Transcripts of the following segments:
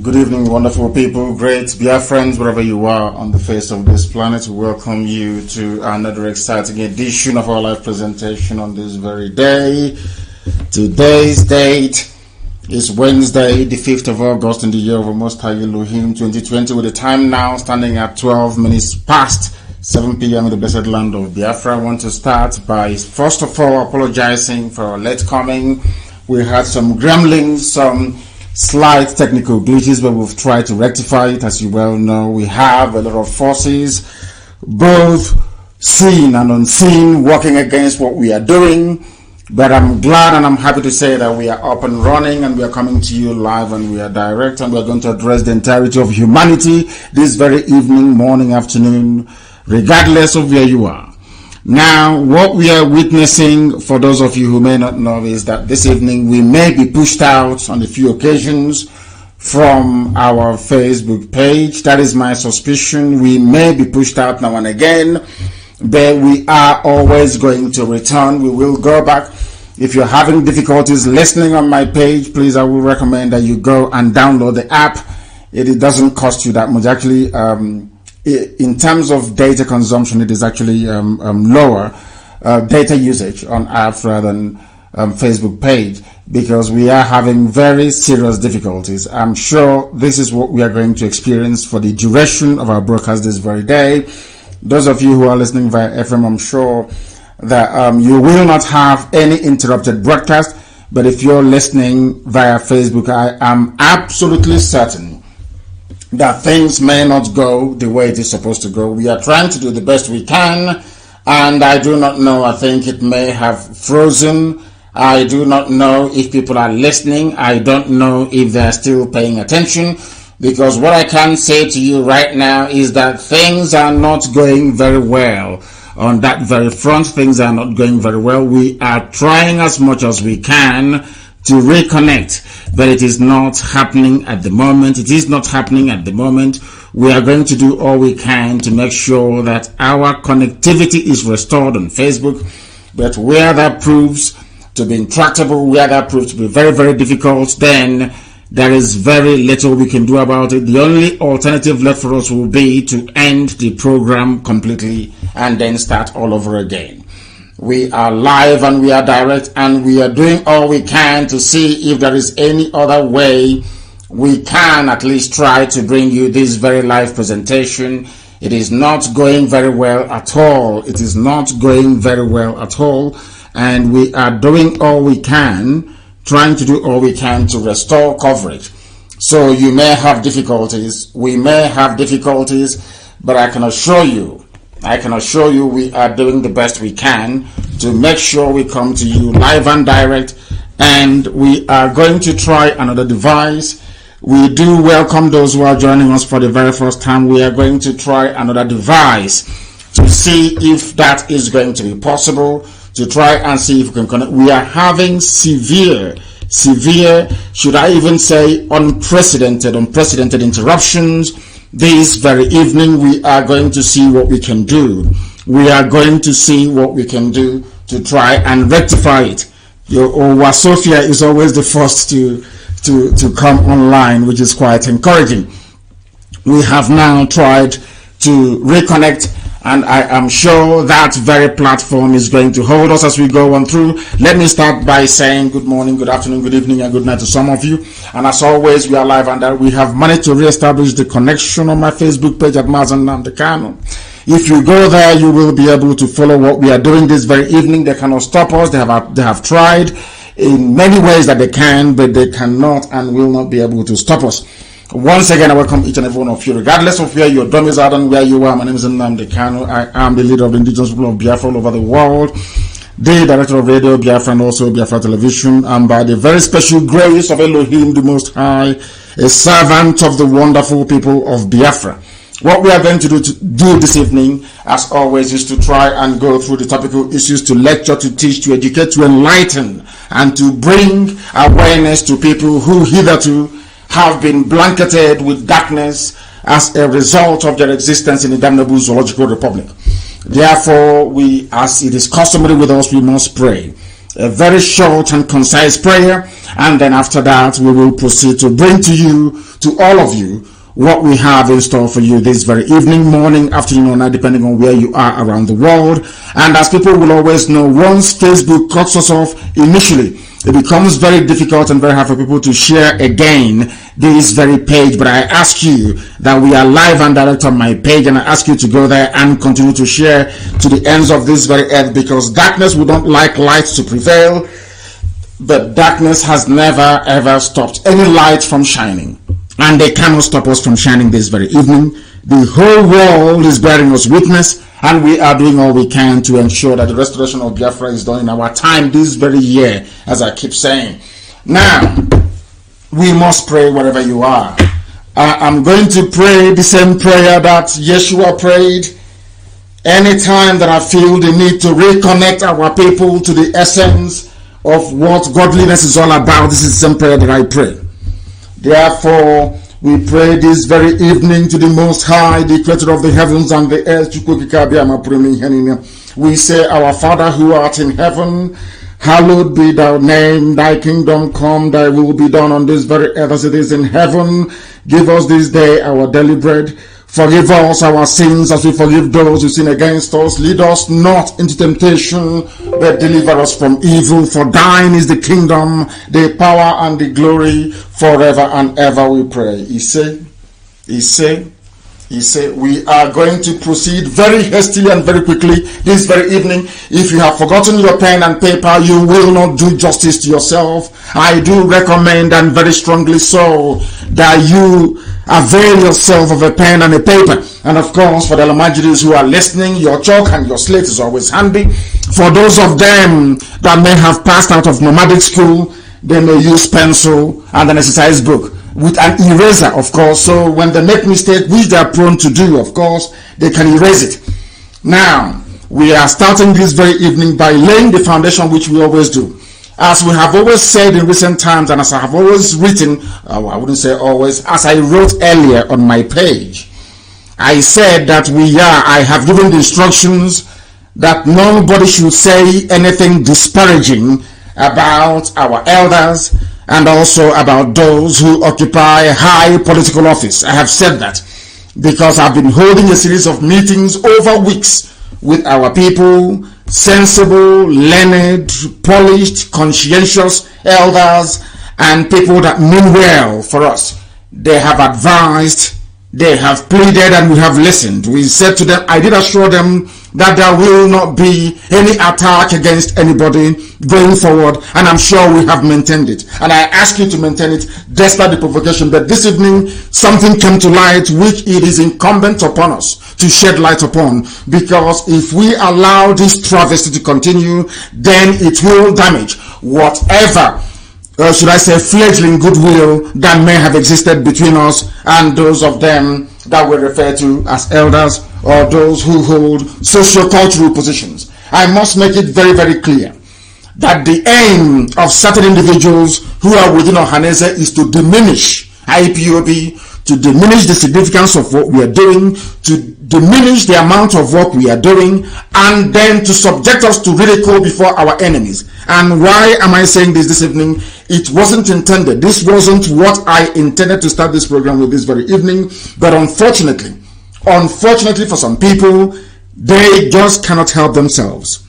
Good evening, wonderful people, great Biafrans, wherever you are on the face of this planet. We welcome you to another exciting edition of our live presentation on this very day. Today's date is Wednesday, the 5th of August in the year of our Most High Elohim 2020, with the time now standing at 12 minutes past 7 p.m. in the blessed land of Biafra. I want to start by, first of all, apologizing for our late coming. We had some gremlins, some slight technical glitches, but we've tried to rectify it. As you well know, we have a lot of forces, both seen and unseen, working against what we are doing. But I'm glad and I'm happy to say that we are up and running, and we are coming to you live, and we are direct, and we are going to address the entirety of humanity this very evening, morning, afternoon, regardless of where you are. Now, what we are witnessing, for those of you who may not know, is that this evening we may be pushed out on a few occasions from our Facebook page. That is my suspicion. We may be pushed out now and again, but we are always going to return. We will go back. If you're having difficulties listening on my page, please, I will recommend that you go and download the app. It doesn't cost you that much. Actually, in terms of data consumption, it is actually lower data usage on apps rather than Facebook page, because we are having very serious difficulties. I'm sure this is what we are going to experience for the duration of our broadcast this very day. Those of you who are listening via FM, I'm sure that you will not have any interrupted broadcast, but if you're listening via Facebook, I am absolutely certain that things may not go the way it is supposed to go. We are trying to do the best we can, and I do not know. I think it may have frozen. I do not know if people are listening. I don't know if they are still paying attention, because what I can say to you right now is that things are not going very well. On that very front, things are not going very well. We are trying as much as we can to reconnect, but it is not happening at the moment. It is not happening at the moment. We are going to do all we can to make sure that our connectivity is restored on Facebook, but where that proves to be intractable, where that proves to be very, very difficult, then there is very little we can do about it. The only alternative left for us will be to end the program completely and then start all over again. We are live and we are direct, and we are doing all we can to see if there is any other way we can at least try to bring you this very live presentation. It is not going very well at all. It is not going very well at all. And we are doing all we can, trying to do all we can to restore coverage. So you may have difficulties. We may have difficulties, but I can assure you we are doing the best we can to make sure we come to you live and direct, and we are going to try another device. We do welcome those who are joining us for the very first time. We are going to try another device to see if that is going to be possible, to try and see if we can connect. We are having severe, should I even say unprecedented interruptions. This very evening, we are going to see what we can do. We are going to see what we can do to try and rectify it. Your Sophia is always the first to come online, which is quite encouraging. We have now tried to reconnect, and I am sure that very platform is going to hold us as we go on through. Let me start by saying good morning, good afternoon, good evening, and good night to some of you. And as always, we are live, and we have managed to reestablish the connection on my Facebook page at Mazi Nnamdi Kanu. If you go there, you will be able to follow what we are doing this very evening. They cannot stop us. They have tried in many ways that they can, but they cannot and will not be able to stop us. Once again, I welcome each and every one of you, regardless of where your domicile and where you are. My name is Nnamdi Kanu. I am the leader of the indigenous people of Biafra all over the world, the director of Radio Biafra and also Biafra Television, and by the very special grace of Elohim the Most High, a servant of the wonderful people of Biafra. What we are going to do this evening, as always, is to try and go through the topical issues, to lecture, to teach, to educate, to enlighten, and to bring awareness to people who hitherto have been blanketed with darkness as a result of their existence in the damnable zoological republic. Therefore, we, as it is customary with us, we must pray a very short and concise prayer, And then after that, we will proceed to bring to you, to all of you, what we have in store for you this very evening, morning, afternoon, or night, depending on where you are around the world. And as people will always know, once Facebook cuts us off initially, it becomes very difficult and very hard for people to share again this very page. But I ask you that we are live and direct on my page, and I ask you to go there and continue to share to the ends of this very earth, because darkness would not like light to prevail. But darkness has never ever stopped any light from shining, and they cannot stop us from shining this very evening. The whole world is bearing us witness, and we are doing all we can to ensure that the restoration of Biafra is done in our time this very year, as I keep saying. Now, we must pray wherever you are. I'm going to pray the same prayer that Yeshua prayed. Anytime that I feel the need to reconnect our people to the essence of what godliness is all about, this is the same prayer that I pray. Therefore, we pray this very evening to the Most High, the Creator of the heavens and the earth. We say, Our Father who art in heaven, hallowed be thy name. Thy kingdom come, thy will be done on this very earth as it is in heaven. Give us this day our daily bread. Forgive us our sins as we forgive those who sin against us. Lead us not into temptation, but deliver us from evil. For thine is the kingdom, the power, and the glory forever and ever, we pray. He said, we are going to proceed very hastily and very quickly this very evening. If you have forgotten your pen and paper, you will not do justice to yourself. I do recommend, and very strongly so, that you avail yourself of a pen and a paper. And of course, for the Lamajiris who are listening, your chalk and your slate is always handy. For those of them that may have passed out of nomadic school, they may use pencil and an exercise book with an eraser, of course, so when they make mistake, which they are prone to do, of course, they can erase it. Now, we are starting this very evening by laying the foundation, which we always do. As we have always said in recent times, and as I have always written, I wouldn't say always, as I wrote earlier on my page, I said that I have given the instructions that nobody should say anything disparaging about our elders and also about those who occupy high political office. I have said that because I've been holding a series of meetings over weeks with our people, sensible, learned, polished, conscientious elders and people that mean well for us. They have advised, they have pleaded, and we have listened. We said to them, I did assure them that there will not be any attack against anybody going forward, and I'm sure we have maintained it. And I ask you to maintain it despite the provocation. But this evening, something came to light which it is incumbent upon us to shed light upon, because if we allow this travesty to continue, then it will damage whatever, should I say, fledgling goodwill that may have existed between us and those of them that we refer to as elders, or those who hold socio-cultural positions. I must make it very, very clear that the aim of certain individuals who are within Ohaneze is to diminish IPOB, to diminish the significance of what we are doing, to diminish the amount of work we are doing, and then to subject us to ridicule before our enemies. And why am I saying this evening? It wasn't intended. This wasn't what I intended to start this program with this very evening. But unfortunately for some people, they just cannot help themselves.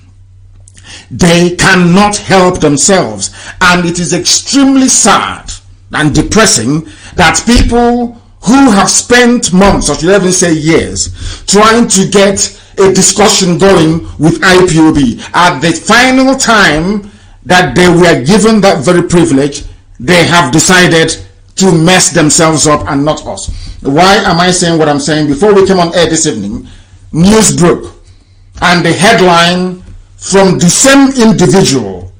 They cannot help themselves. And it is extremely sad and depressing that people who have spent months, or should I even say years, trying to get a discussion going with IPOB, at the final time that they were given that very privilege, they have decided to mess themselves up and not us. Why am I saying what I'm saying? Before we came on air this evening, news broke, and the headline from the same individual,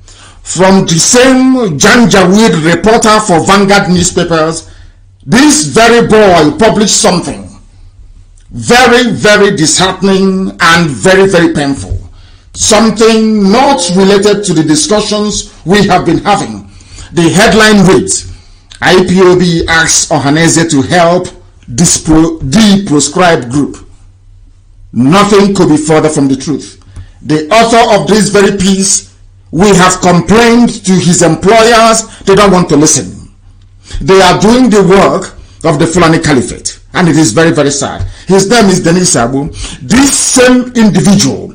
from the same Janjaweed reporter for Vanguard newspapers, this very boy published something very, very disheartening and very, very painful. Something not related to the discussions we have been having. The headline reads, IPOB asks Ohaneze to help the proscribed group. Nothing could be further from the truth. The author of this very piece We have complained to his employers. They don't want to listen. They are doing the work of the Fulani Caliphate, and it is very, very sad. His name is Denis Abu. This same individual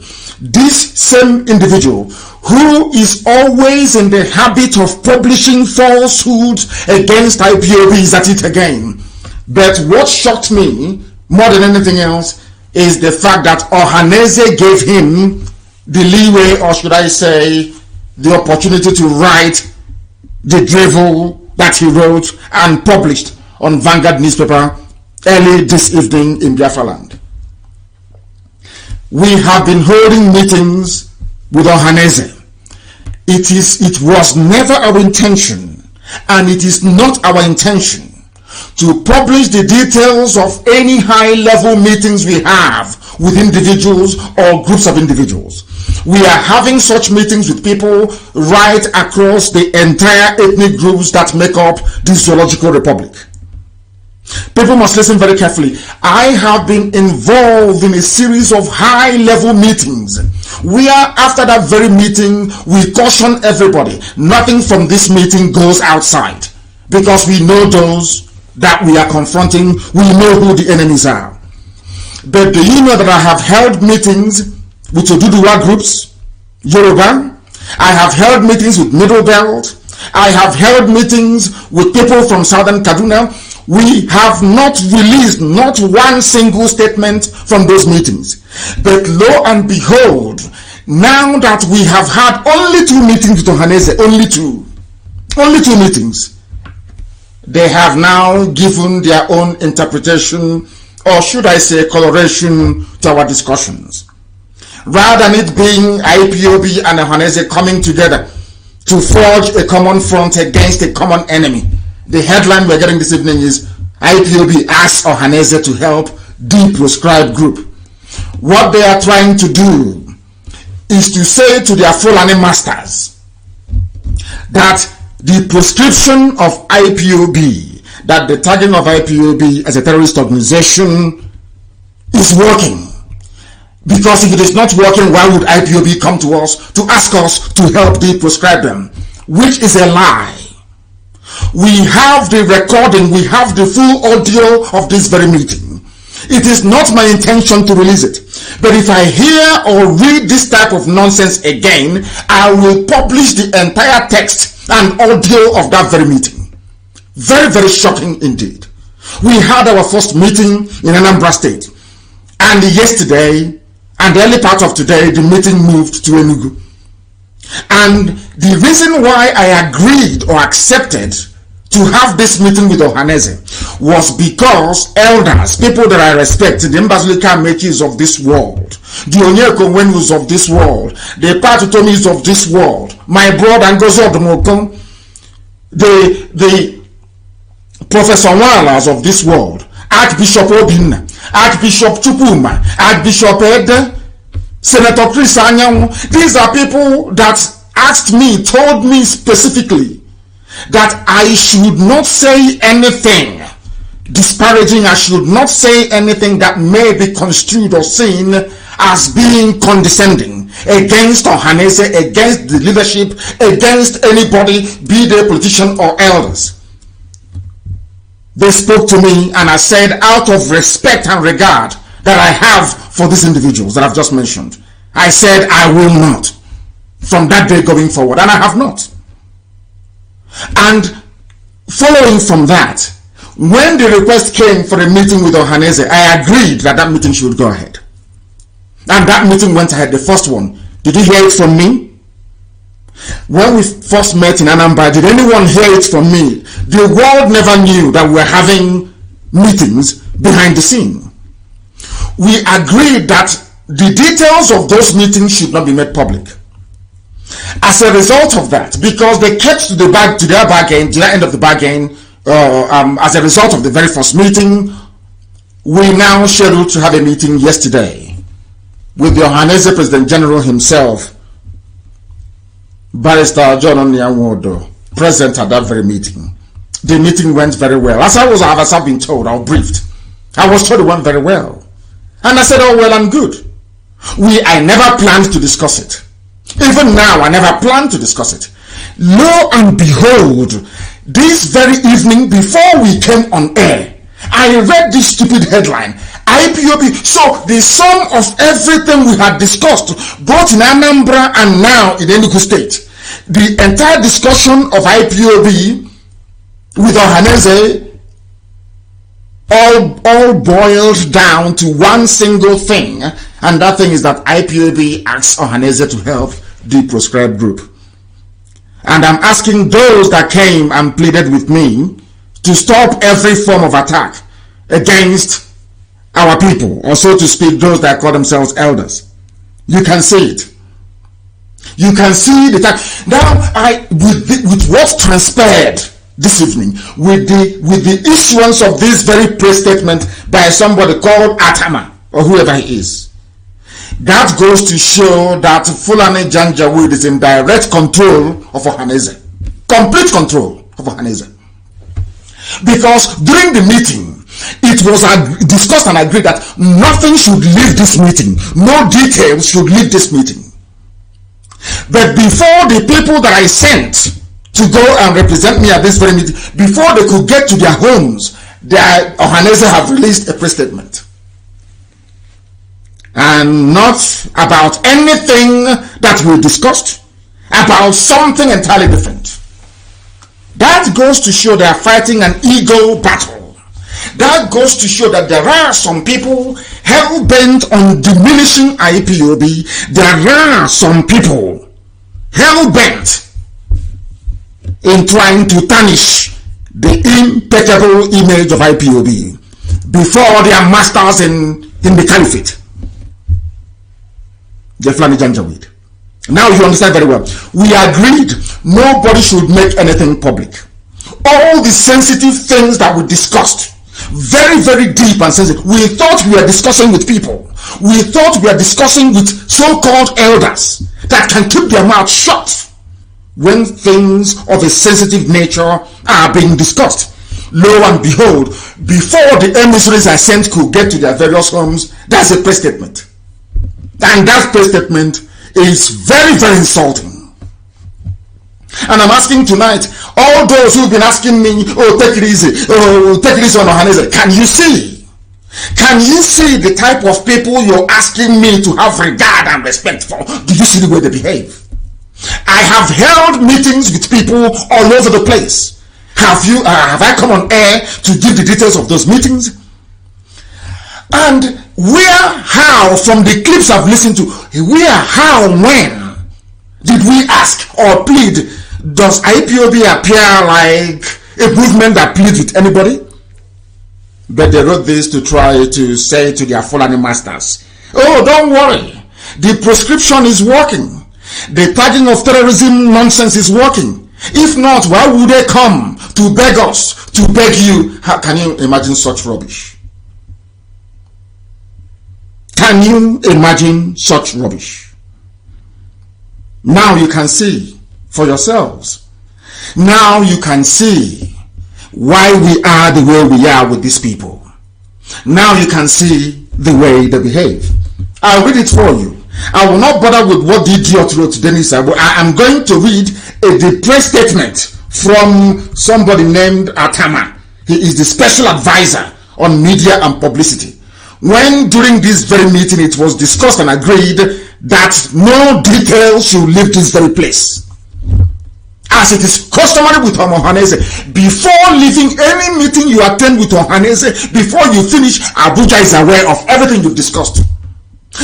who is always in the habit of publishing falsehoods against IPOB is at it again. But what shocked me more than anything else is the fact that Ohaneze gave him the leeway, or should I say, the opportunity to write the drivel that he wrote and published on Vanguard newspaper early this evening in Biafra land. We have been holding meetings with Ohaneze. It was never our intention, and it is not our intention, to publish the details of any high-level meetings we have with individuals or groups of individuals. We are having such meetings with people right across the entire ethnic groups that make up the Zoological Republic. People must listen very carefully. I have been involved in a series of high-level meetings where after that very meeting we caution everybody, nothing from this meeting goes outside, because we know those that we are confronting, we know who the enemies are. But do you know that I have held meetings with Oduduwa groups, Yoruba? I have held meetings with Middle Belt. I have held meetings with people from Southern Kaduna. We have not released not one single statement from those meetings. But lo and behold, now that we have had only 2 meetings with Ohaneze, only two meetings, they have now given their own interpretation, or should I say coloration, to our discussions. Rather than it being IPOB and Ohaneze coming together to forge a common front against a common enemy, the headline we're getting this evening is IPOB asks Ohaneze to help the proscribed group. What they are trying to do is to say to their Fulani masters that the proscription of IPOB, that the tagging of IPOB as a terrorist organization is working. Because if it is not working, why would IPOB come to us to ask us to help proscribe them? Which is a lie. We have the recording, we have the full audio of this very meeting. It is not my intention to release it. But if I hear or read this type of nonsense again, I will publish the entire text and audio of that very meeting. Very, very shocking indeed. We had our first meeting in Anambra State. And yesterday, and the early part of today, the meeting moved to Enugu. And the reason why I agreed or accepted to have this meeting with Ohaneze was because elders, people that I respect, the Mbazulika Mekis of this world, the Onyeko Wenus of this world, the Patutomis of this world, my brother Ngozi Odomoko, the Professor Walas of this world, Archbishop Obinna, Archbishop Chupuma, Archbishop Ede, Senator Chris Anyanwu. These are people that asked me, told me specifically that I should not say anything disparaging. I should not say anything that may be construed or seen as being condescending against Ohaneze, against the leadership, against anybody, be they politician or elders. They spoke to me and I said, out of respect and regard that I have for these individuals that I've just mentioned, I said I will not from that day going forward, and I have not. And following from that, when the request came for a meeting with Ohaneze, I agreed that that meeting should go ahead. And that meeting went ahead, the first one. Did you hear it from me? When we first met in Anambra, did anyone hear it from me? The world never knew that we were having meetings behind the scene. We agreed that the details of those meetings should not be made public. As a result of that, because they kept to their bargain, to the end of the bargain, as a result of the very first meeting, we now scheduled to have a meeting yesterday with the Ohaneze President General himself, Barrister John Onyanwodo, present at that very meeting. The meeting went very well. As I've been told, I was briefed. I was told it went very well. And I said, oh, well and good. I never planned to discuss it. Even now, I never planned to discuss it. Lo and behold, this very evening before we came on air, I read this stupid headline, IPOB. So the sum of everything we had discussed, both in Anambra and now in Enugu State, the entire discussion of IPOB with Ohaneze all boiled down to one single thing, and that thing is that IPOB asks Ohaneze to help the proscribed group. And I'm asking those that came and pleaded with me to stop every form of attack against our people, or so to speak, those that call themselves elders. You can see it. You can see the time. Now, with what transpired this evening, with the issuance of this very praise statement by somebody called Atama, or whoever he is, that goes to show that Fulani Janjaweed is in direct control of Ohaneze. Complete control of Ohaneze. Because during the meeting, it was discussed and agreed that nothing should leave this meeting. No details should leave this meeting. But before the people that I sent to go and represent me at this very meeting, before they could get to their homes, Ohaneze have released a press statement. And not about anything that we discussed, about something entirely different. That goes to show they are fighting an ego battle. That goes to show that there are some people hell-bent on diminishing IPOB. There are some people hell-bent in trying to tarnish the impeccable image of IPOB before their masters in the caliphate. The Fulani Janjaweed. Now you understand very well. We agreed nobody should make anything public. All the sensitive things that we discussed, very, very deep and sensitive, we thought we were discussing with people. We thought we were discussing with so-called elders that can keep their mouth shut when things of a sensitive nature are being discussed. Lo and behold, before the emissaries I sent could get to their various homes, that's a press statement. And that press statement is very, very insulting. And I'm asking tonight, all those who've been asking me, oh, take it easy on Ohaneze, can you see? Can you see the type of people you're asking me to have regard and respect for? Do you see the way they behave? I have held meetings with people all over the place. Have I come on air to give the details of those meetings? And how, from the clips I've listened to, when did we ask or plead? Does IPOB appear like a movement that pleads with anybody? But they wrote this to try to say to their Fulani masters, oh, don't worry, the prescription is working. The tagging of terrorism nonsense is working. If not, why would they come to beg us, to beg you? How can you imagine such rubbish? Can you imagine such rubbish? Now you can see for yourselves. Now you can see why we are the way we are with these people. Now you can see the way they behave. I'll read it for you. I will not bother with what the idiot wrote, Dennis. I am going to read the press statement from somebody named Atama. He is the special advisor on media and publicity. When during this very meeting it was discussed and agreed that no details should leave this very place. As it is customary with Ohaneze, before leaving any meeting you attend with Ohaneze, before you finish, Abuja is aware of everything you've discussed.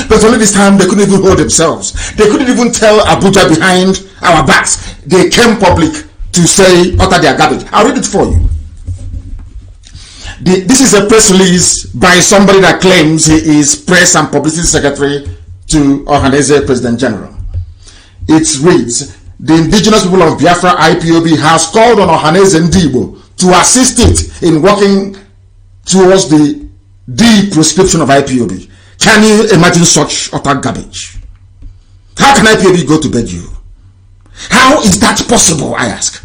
But only this time they couldn't even hold themselves. They couldn't even tell Abuja behind our backs. They came public to say, utter their garbage. I'll read it for you. This is a press release by somebody that claims he is press and publicity secretary to Ohaneze President General. It reads, the indigenous people of Biafra IPOB has called on Ohaneze Ndigbo to assist it in working towards the de-proscription of IPOB. Can you imagine such utter garbage? How can IPOB go to beg you? How is that possible, I ask?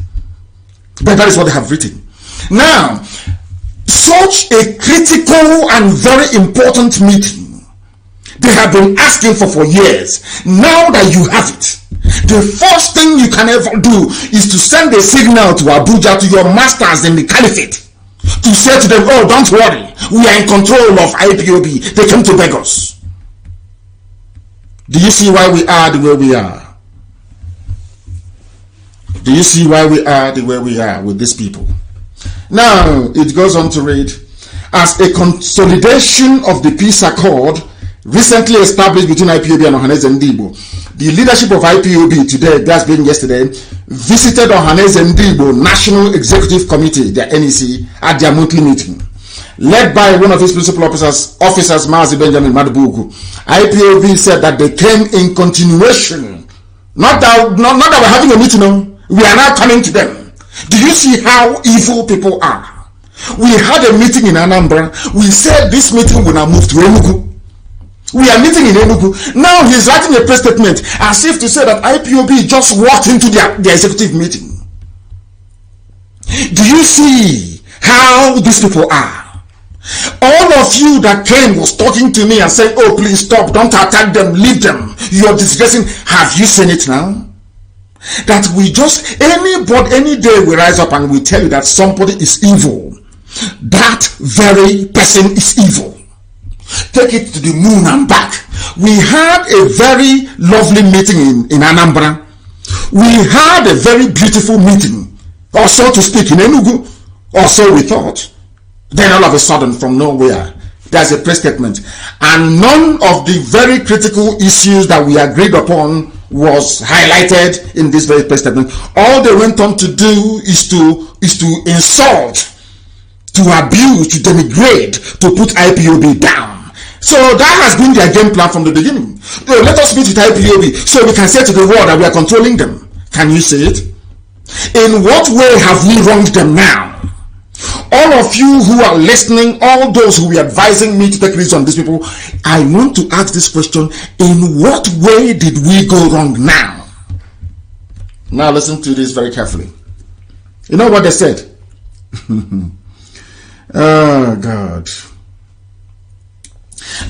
But that is what they have written. Now, such a critical and very important meeting they have been asking for years. Now that you have it, The first thing you can ever do is to send a signal to Abuja, to your masters in the caliphate, to say to them, oh, don't worry, we are in control of IPOB. They came to beg us. Do you see why we are the way we are? Do you see why we are the way we are with these people? Now, it goes on to read, as a consolidation of the peace accord recently established between IPOB and Ohanaeze Ndigbo, the leadership of IPOB today, that's been yesterday, visited Ohanaeze Ndigbo National Executive Committee, their NEC, at their monthly meeting. Led by one of his principal officers Mazi Nnamdi Kanu, IPOB said that they came in continuation. Not that we're having a meeting, no. We are now coming to them. Do you see how evil people are? We had a meeting in Anambra. We said this meeting will now move to Enugu. We are meeting in Enugu. Now he's writing a press statement as if to say that IPOB just walked into their executive meeting. Do you see how these people are? All of you that came was talking to me and saying, oh, please stop, don't attack them, leave them, you're disgracing. Have you seen it now? That we just, any day we rise up and we tell you that somebody is evil, that very person is evil. Take it to the moon and back. We had a very lovely meeting in Anambra. We had a very beautiful meeting, or so to speak, in Enugu, or so we thought. Then all of a sudden, from nowhere, there's a press statement, and none of the very critical issues that we agreed upon was highlighted in this very press statement. All they went on to do is to insult, to abuse, to denigrate, to put IPOB down. So that has been their game plan from the beginning. Let us meet with IPOB so we can say to the world that we are controlling them. Can you see it? In what way have we wronged them now? All of you who are listening, all those who are advising me to take risks on these people, I want to ask this question: in what way did we go wrong now? Now listen to this very carefully. You know what they said? Oh God.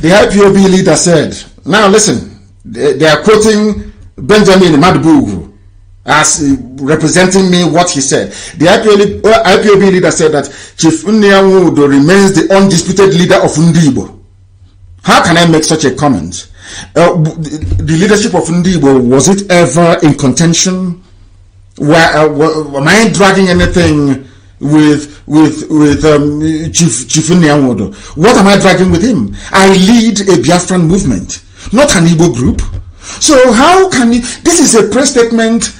The IPOB leader said, now listen, they are quoting Benjamin Madbugu as representing me what he said. The IPOB leader said that Chief Nnianwu remains the undisputed leader of Ndigbo. How can I make such a comment? The leadership of Ndigbo, was it ever in contention? Am I dragging anything with Chief Nnianwu? What am I dragging with him? I lead a Biafran movement, not an Igbo group. So how can you, this is a press statement,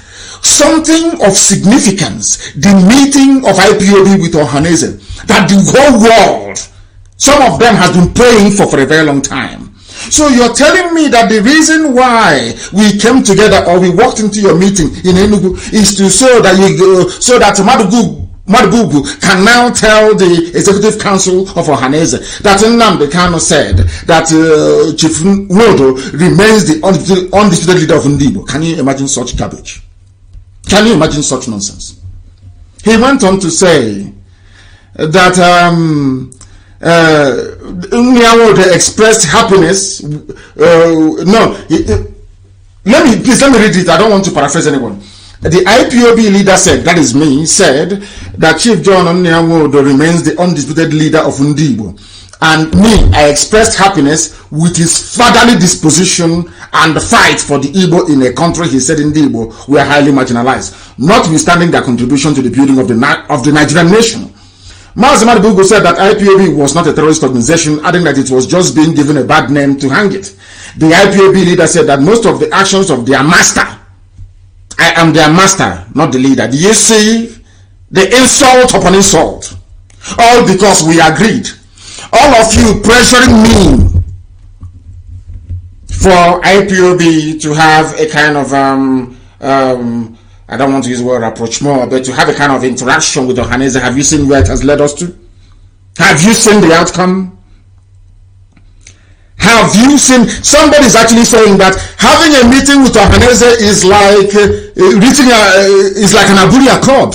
something of significance, the meeting of IPOB with Ohanaeze, that the whole world, some of them has been praying for a very long time. So you're telling me that the reason why we came together or we walked into your meeting in Enugu is to so that Madubugu can now tell the Executive Council of Ohanaeze that Nnamdi Kanu said that Chief Nwodo remains the undisputed leader of Ndigbo. Can you imagine such garbage? Can you imagine such nonsense? He went on to say that Nwodo expressed happiness. Let me read it. I don't want to paraphrase anyone. The IPOB leader said, that is me, said that Chief John Nwodo remains the undisputed leader of Ndigbo. And me, I expressed happiness with his fatherly disposition and the fight for the Igbo in a country, he said, Ndigbo were highly marginalized, notwithstanding their contribution to the building of the Nigerian nation. Mazi Nnamdi Kanu said that IPOB was not a terrorist organization, adding that it was just being given a bad name to hang it. The IPOB leader said that most of the actions of their master, I am their master, not the leader. Do you see the insult upon insult? All because we agreed. All of you pressuring me for IPOB to have a kind of I don't want to use the word approach more, but to have a kind of interaction with Ohanaeze. Have you seen where it has led us to? Have you seen the outcome? Have you seen? Somebody is actually saying that having a meeting with Ohanaeze is like is like an Aburi Accord.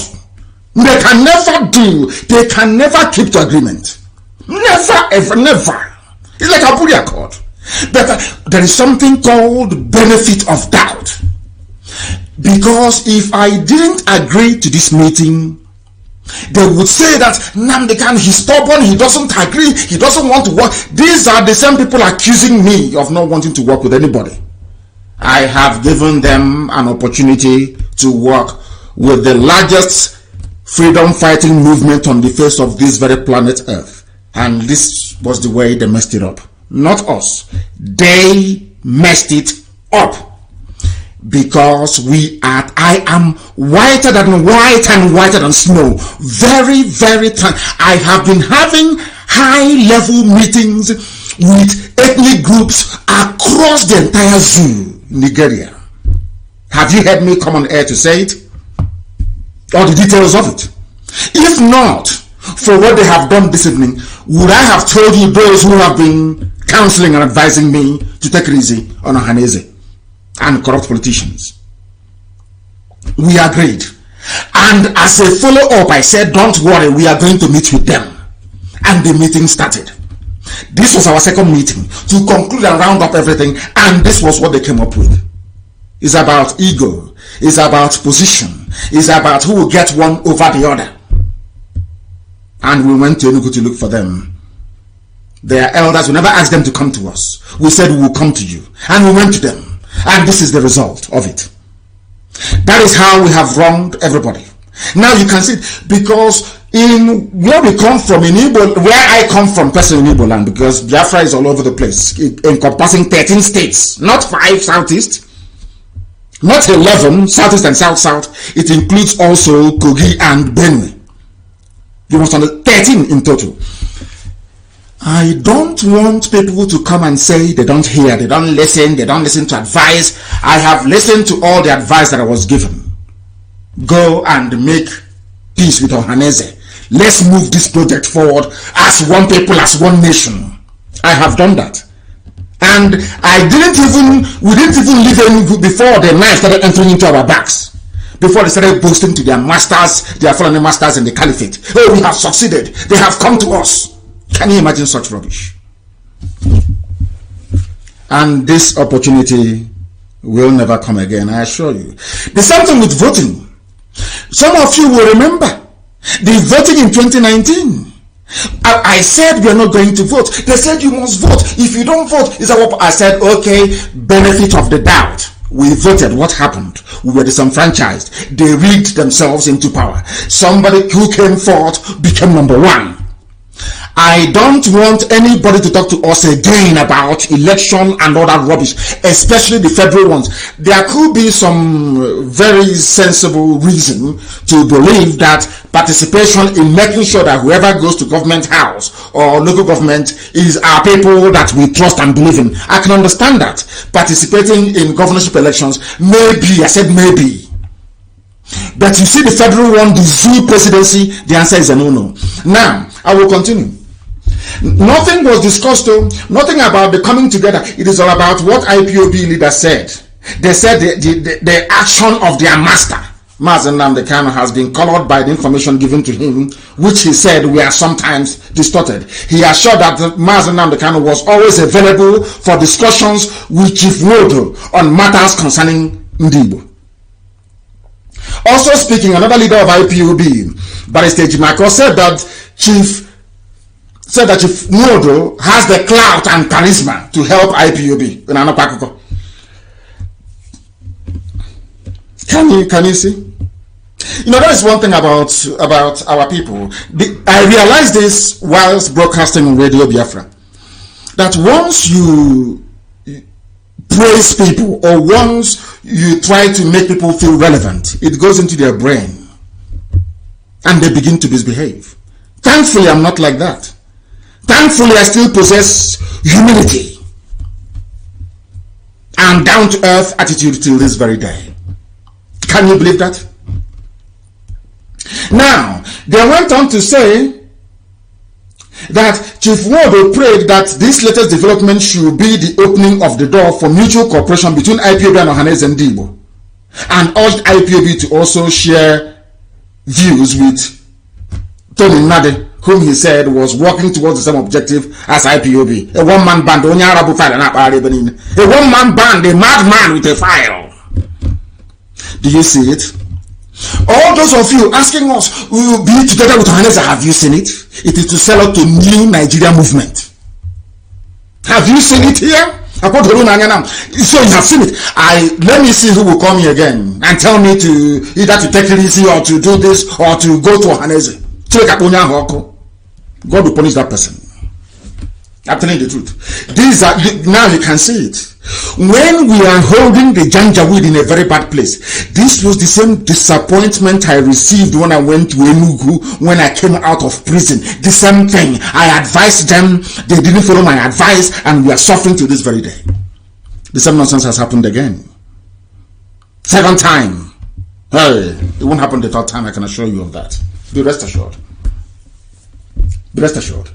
They can never keep to agreement. Never, ever, never. It's like Aburi Accord. But there is something called benefit of doubt. Because if I didn't agree to this meeting, they would say that Nnamdi Kanu, he's stubborn, he doesn't agree, he doesn't want to work. These are the same people accusing me of not wanting to work with anybody. I have given them an opportunity to work with the largest freedom fighting movement on the face of this very planet Earth. And this was the way they messed it up. Not us. They messed it up. Because I am whiter than white and whiter than snow. Very, very tan. I have been having high-level meetings with ethnic groups across the entire zoo, Nigeria. Have you heard me come on air to say it? Or the details of it? If not, for what they have done this evening, would I have told you those who have been counseling and advising me to take it easy on Ohaneze and corrupt politicians? We agreed. And as a follow-up, I said, don't worry, we are going to meet with them. And the meeting started. This was our second meeting to conclude and round up everything, and this was what they came up with. It's about ego. It's about position. It's about who will get one over the other. And we went to Enugu to look for them. Their elders, we never asked them to come to us. We said we will come to you. And we went to them. And this is the result of it. That is how we have wronged everybody. Now you can see, because in where we come from, in Igbo, where I come from personally in Igbo land, because Biafra is all over the place, encompassing 13 states, not 5 southeast, not 11 southeast and south. It includes also Kogi and Benue. You must understand, 13 in total. I don't want people to come and say they don't hear, they don't listen to advice. I have listened to all the advice that I was given. Go and make peace with Ohaneze. Let's move this project forward as one people, as one nation. I have done that. And we didn't even leave Enugu before the knife started entering into our backs. Before they started boasting to their masters, their fallen masters in the caliphate. Oh, we have succeeded. They have come to us. Can you imagine such rubbish? And this opportunity will never come again, I assure you. The same thing with voting. Some of you will remember the voting in 2019. I said we are not going to vote. They said you must vote. If you don't vote, I said, okay, benefit of the doubt. We voted. What happened? We were disenfranchised. They rigged themselves into power. Somebody who came forth became number one. I don't want anybody to talk to us again about election and all that rubbish, especially the federal ones. There could be some very sensible reason to believe that participation in making sure that whoever goes to government house or local government is our people that we trust and believe in. I can understand that. Participating in governorship elections, maybe, I said maybe. But you see the federal one, the zoo presidency, the answer is a no-no. Now, I will continue. Nothing was discussed, nothing about the coming together. It is all about what IPOB leaders said. They said the action of their master, Mazi Nnamdi Kanu, has been colored by the information given to him, which he said were sometimes distorted. He assured that Mazi Nnamdi Kanu was always available for discussions with Chief Wodo on matters concerning Ndibo. Also speaking, another leader of IPOB, Barrister Jimako, said that Chief Wodo has the clout and charisma to help IPOB. Can you see? You know, that is one thing about our people. I realized this whilst broadcasting on Radio Biafra, that once you praise people or once you try to make people feel relevant, it goes into their brain and they begin to misbehave. Thankfully, I'm not like that. Thankfully, I still possess humility and down-to-earth attitude till this very day. Can you believe that? Now, they went on to say that Chief Wodo prayed that this latest development should be the opening of the door for mutual cooperation between IPOB and Ohaneze and Ndibo, and urged IPOB to also share views with Tony Nnadi, whom he said was working towards the same objective as IPOB. A one-man band, a one-man band, a madman with a file. Do you see it? All those of you asking us, we will be together with Ohaneze, have you seen it? It is to sell out to new Nigeria movement. Have you seen it here? So you have seen it. Let me see who will come here again and tell me to either to take it easy or to do this or to go to Ohaneze. God will punish that person. I'm telling you the truth. These are, now you can see it. When we are holding the Janjaweed in a very bad place, this was the same disappointment I received when I went to Enugu when I came out of prison. The same thing. I advised them, they didn't follow my advice, and we are suffering to this very day. The same nonsense has happened again. Second time. Hey, it won't happen the third time, I can assure you of that. Be rest assured. Be rest assured.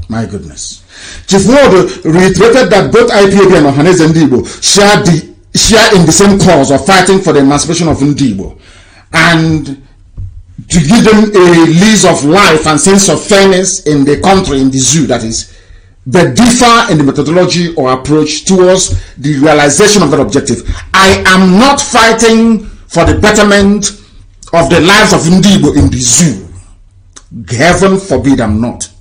My goodness. Chief Ward reiterated that both IPOB and Ohaneze Ndigbo share in the same cause of fighting for the emancipation of Ndigbo and to give them a lease of life and sense of fairness in the country, in the zoo, that is, but differ in the methodology or approach towards the realization of that objective. I am not fighting for the betterment of the lives of Ndigbo in the zoo. Heaven forbid I'm not.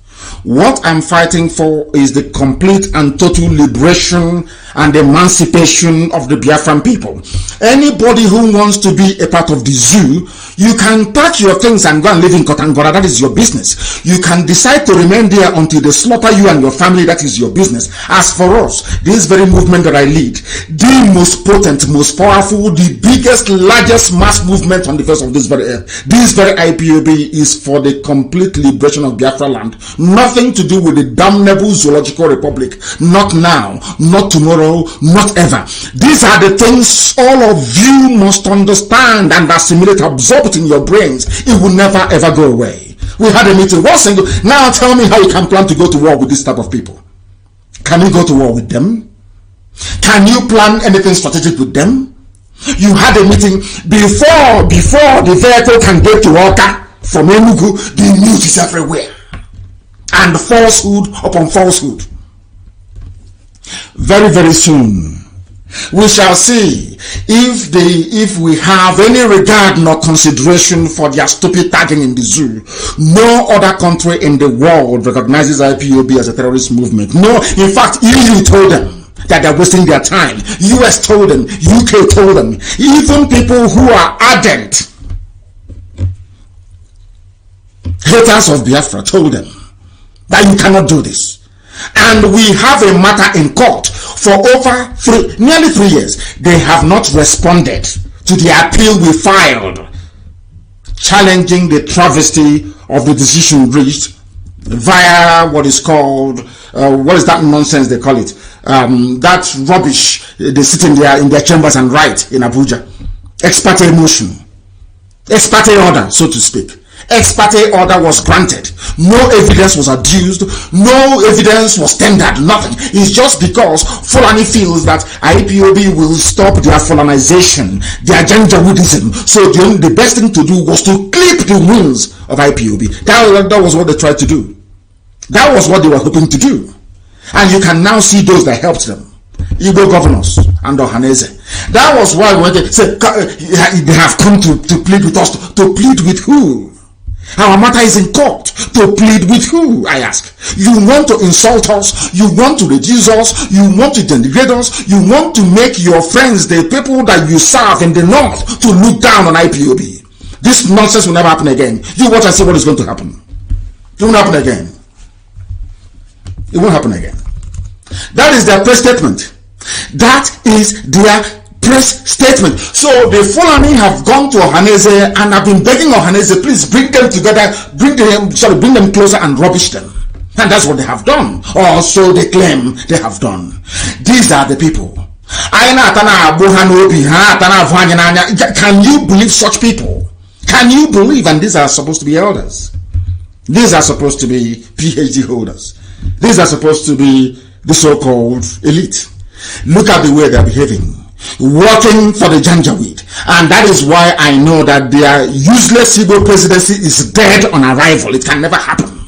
What I'm fighting for is the complete and total liberation and emancipation of the Biafran people. Anybody who wants to be a part of the zoo, you can pack your things and go and live in Kotangora. That is your business. You can decide to remain there until they slaughter you and your family. That is your business. As for us, this very movement that I lead, the most potent, most powerful, the biggest, largest mass movement on the face of this very earth, this very IPOB is for the complete liberation of Biafra land. Nothing to do with the damnable zoological republic. Not now, not tomorrow, not ever. These are the things all of you must understand and assimilate, absorb it in your brains. It will never ever go away. We had a meeting, one single. Now tell me how you can plan to go to war with this type of people. Can you go to war with them? Can you plan anything strategic with them? You had a meeting before the vehicle can get to Oka from Enugu. The news is everywhere. And falsehood upon falsehood. Very, very soon we shall see if we have any regard nor consideration for their stupid tagging in the zoo. No other country in the world recognizes IPOB as a terrorist movement. No, in fact, EU told them that they're wasting their time. US told them, UK told them, even people who are ardent haters of Biafra told them that you cannot do this. And we have a matter in court for over nearly 3 years. They have not responded to the appeal we filed, challenging the travesty of the decision reached via what is called, what is that nonsense they call it? That rubbish they sit in their chambers and write in Abuja. Ex parte motion. Ex parte order, so to speak. Ex parte order was granted. No evidence was adduced. No evidence was tendered. Nothing. It's just because Fulani feels that IPOB will stop their Fulanization, their Janjaweedism. So the best thing to do was to clip the wings of IPOB. That was what they tried to do. That was what they were hoping to do. And you can now see those that helped them. Igbo governors and Ohaneze. That was why when they said they have come to plead with us. To plead with who? Our matter is in court. To plead with who, I ask? You want to insult us? You want to reduce us? You want to denigrate us? You want to make your friends, the people that you serve in the north, to look down on IPOB? This nonsense will never happen again. You watch and see what is going to happen. It won't happen again. It won't happen again. That is their press statement. That is their press statement. So the Fulani have gone to Ohaneze and have been begging Ohaneze, please bring them together, bring them closer and rubbish them. And that's what they have done. Or so they claim they have done. These are the people. Can you believe such people? Can you believe? And these are supposed to be elders. These are supposed to be PhD holders. These are supposed to be the so-called elite. Look at the way they're behaving, working for the Janjaweed. And that is why I know that their useless Igbo presidency is dead on arrival. It can never happen.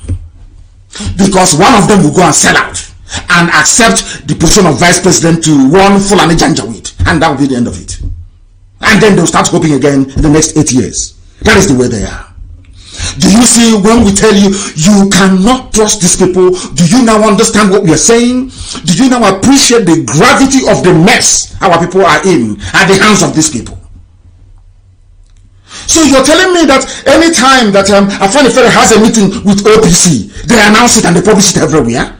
Because one of them will go and sell out and accept the position of vice president to one Fulani Janjaweed. And that will be the end of it. And then they'll start hoping again in the next 8 years. That is the way they are. Do you see, when we tell you, you cannot trust these people, do you now understand what we are saying? Do you now appreciate the gravity of the mess our people are in at the hands of these people? So you're telling me that anytime that Afani Fere has a meeting with OPC, they announce it and they publish it everywhere?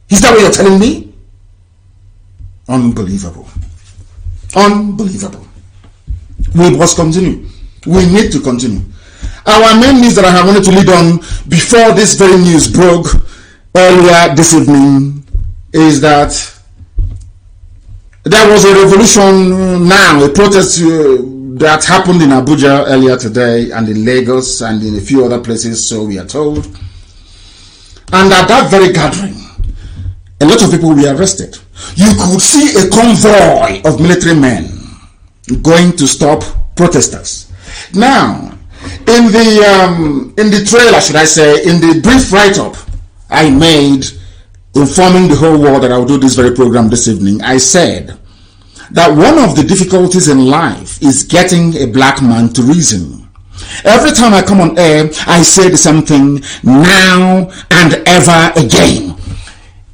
Is that what you're telling me? Unbelievable. Unbelievable. We must continue. We need to continue. Our main news that I have wanted to lead on before this very news broke earlier this evening is that there was a revolution now, a protest that happened in Abuja earlier today and in Lagos and in a few other places, so we are told. And at that very gathering, a lot of people were arrested. You could see a convoy of military men going to stop protesters. Now, in the trailer, should I say, in the brief write-up I made informing the whole world that I will do this very program this evening, I said that one of the difficulties in life is getting a black man to reason. Every time I come on air, I say the same thing now and ever again.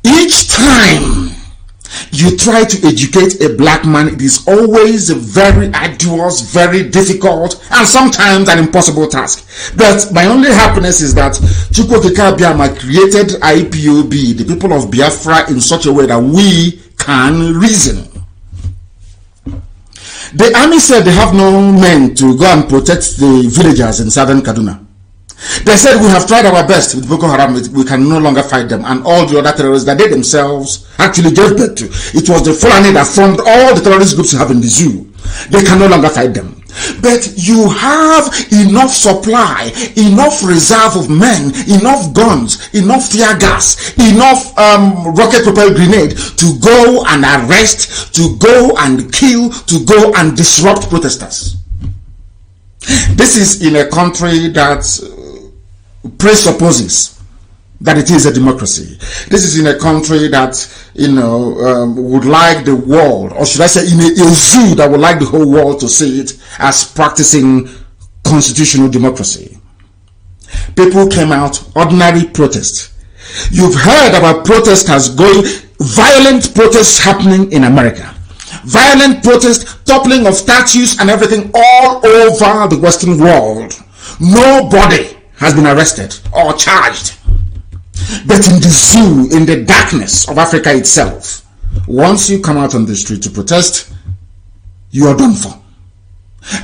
Each time you try to educate a black man, it is always a very arduous, very difficult, and sometimes an impossible task. But my only happiness is that Chukwuemeka Biama created IPOB, the people of Biafra, in such a way that we can reason. The army said they have no men to go and protect the villagers in southern Kaduna. They said, we have tried our best with Boko Haram, we can no longer fight them, and all the other terrorists that they themselves actually gave birth to. It was the Fulani that formed all the terrorist groups you have in the zoo. They can no longer fight them. But you have enough supply, enough reserve of men, enough guns, enough tear gas, enough rocket-propelled grenade to go and arrest, to go and kill, to go and disrupt protesters. This is in a country that presupposes that it is a democracy. This is in a country that, would like the world, or should I say in a zoo that would like the whole world to see it as practicing constitutional democracy. People came out, ordinary protest. You've heard about protesters going, violent protests happening in America. Violent protests, toppling of statues and everything all over the Western world. Nobody has been arrested or charged. But in the zoo, in the darkness of Africa itself, once you come out on the street to protest, you are done for.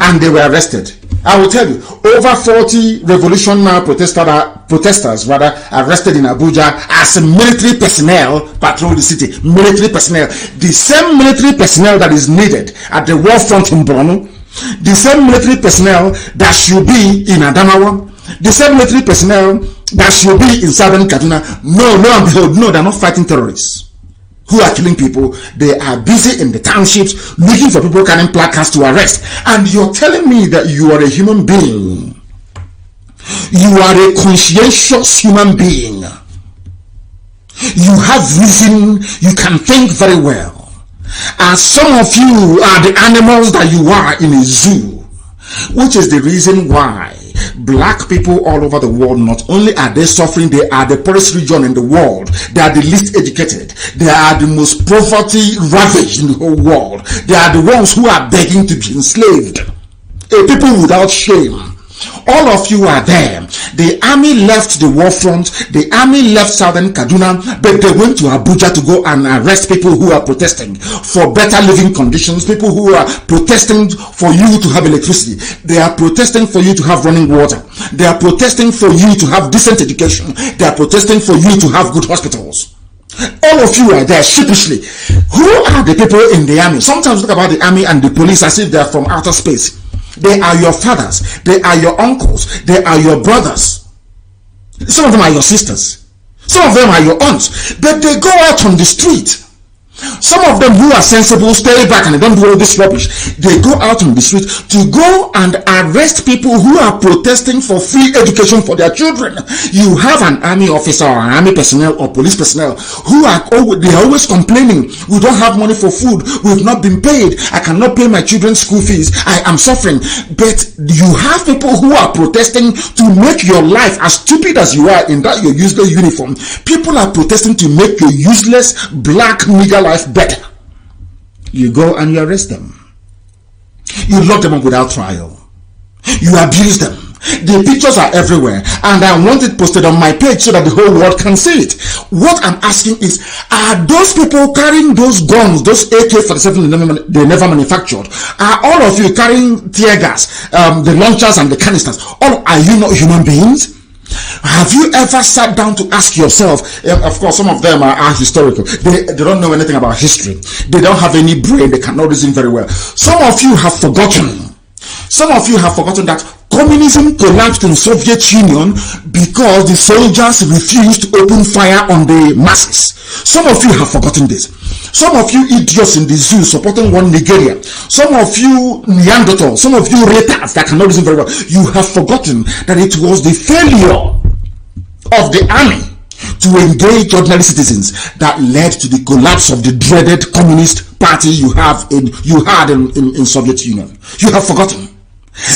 And they were arrested. I will tell you, over 40 revolutionary protesters arrested in Abuja as military personnel patrol the city. Military personnel. The same military personnel that is needed at the war front in Borno. The same military personnel that should be in Adamawa. The same military personnel that should be in southern Kaduna. No, lo and behold, no, they're not fighting terrorists who are killing people. They are busy in the townships looking for people carrying placards to arrest. And you're telling me that you are a human being. You are a conscientious human being. You have reason. You can think very well. And some of you are the animals that you are in a zoo, which is the reason why black people all over the world, not only are they suffering, they are the poorest region in the world. They are the least educated. They are the most poverty ravaged in the whole world. They are the ones who are begging to be enslaved. A people without shame. All of you are there. The army left the war front. The army left southern Kaduna, but they went to Abuja to go and arrest people who are protesting for better living conditions, people who are protesting for you to have electricity. They are protesting for you to have running water. They are protesting for you to have decent education. They are protesting for you to have good hospitals. All of you are there sheepishly. Who are the people in the army? Sometimes we talk about the army and the police as if they are from outer space. They are your fathers. They are your uncles. They are your brothers. Some of them are your sisters. Some of them are your aunts. But they go out on the street Some of them who are sensible stay back and they don't do all this rubbish. They go out on the street to go and arrest people who are protesting for free education for their children. You have an army officer or an army personnel or police personnel who are always complaining, we don't have money for food, we've not been paid, I cannot pay my children's school fees, I am suffering. But you have people who are protesting to make your life as stupid as you are in that your useless uniform. People are protesting to make your useless black nigger life better. You go and you arrest them. You lock them up without trial. You abuse them. The pictures are everywhere, and I want it posted on my page so that the whole world can see it. What I'm asking is, are those people carrying those guns, those AK-47 they never manufactured? Are all of you carrying tear gas, the launchers and the canisters? Are you not human beings? Have you ever sat down to ask yourself? Of course, some of them are historical. They don't know anything about history. They don't have any brain. They cannot reason very well. Some of you have forgotten. Some of you have forgotten that communism collapsed in Soviet Union because the soldiers refused to open fire on the masses. Some of you have forgotten this. Some of you idiots in the zoo supporting one Nigeria. Some of you Neanderthals. Some of you retards that cannot reason very well. You have forgotten that it was the failure of the army to engage ordinary citizens that led to the collapse of the dreaded communist party you had in Soviet Union. You have forgotten.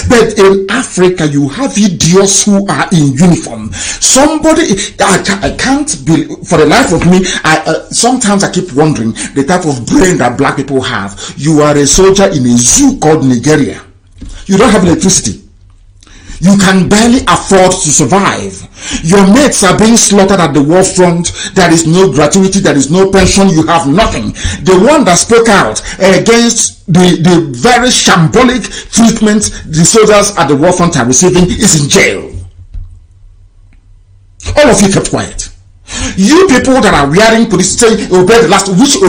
But in Africa, you have idiots who are in uniform. Somebody, I can't believe, for the life of me, sometimes I keep wondering the type of brain that black people have. You are a soldier in a zoo called Nigeria. You don't have electricity. You can barely afford to survive. Your mates are being slaughtered at the war front. There is no gratuity. There is no pension. You have nothing. The one that spoke out against the very shambolic treatment the soldiers at the war front are receiving is in jail. All of you kept quiet. You people that are wearing police saying obey the last, which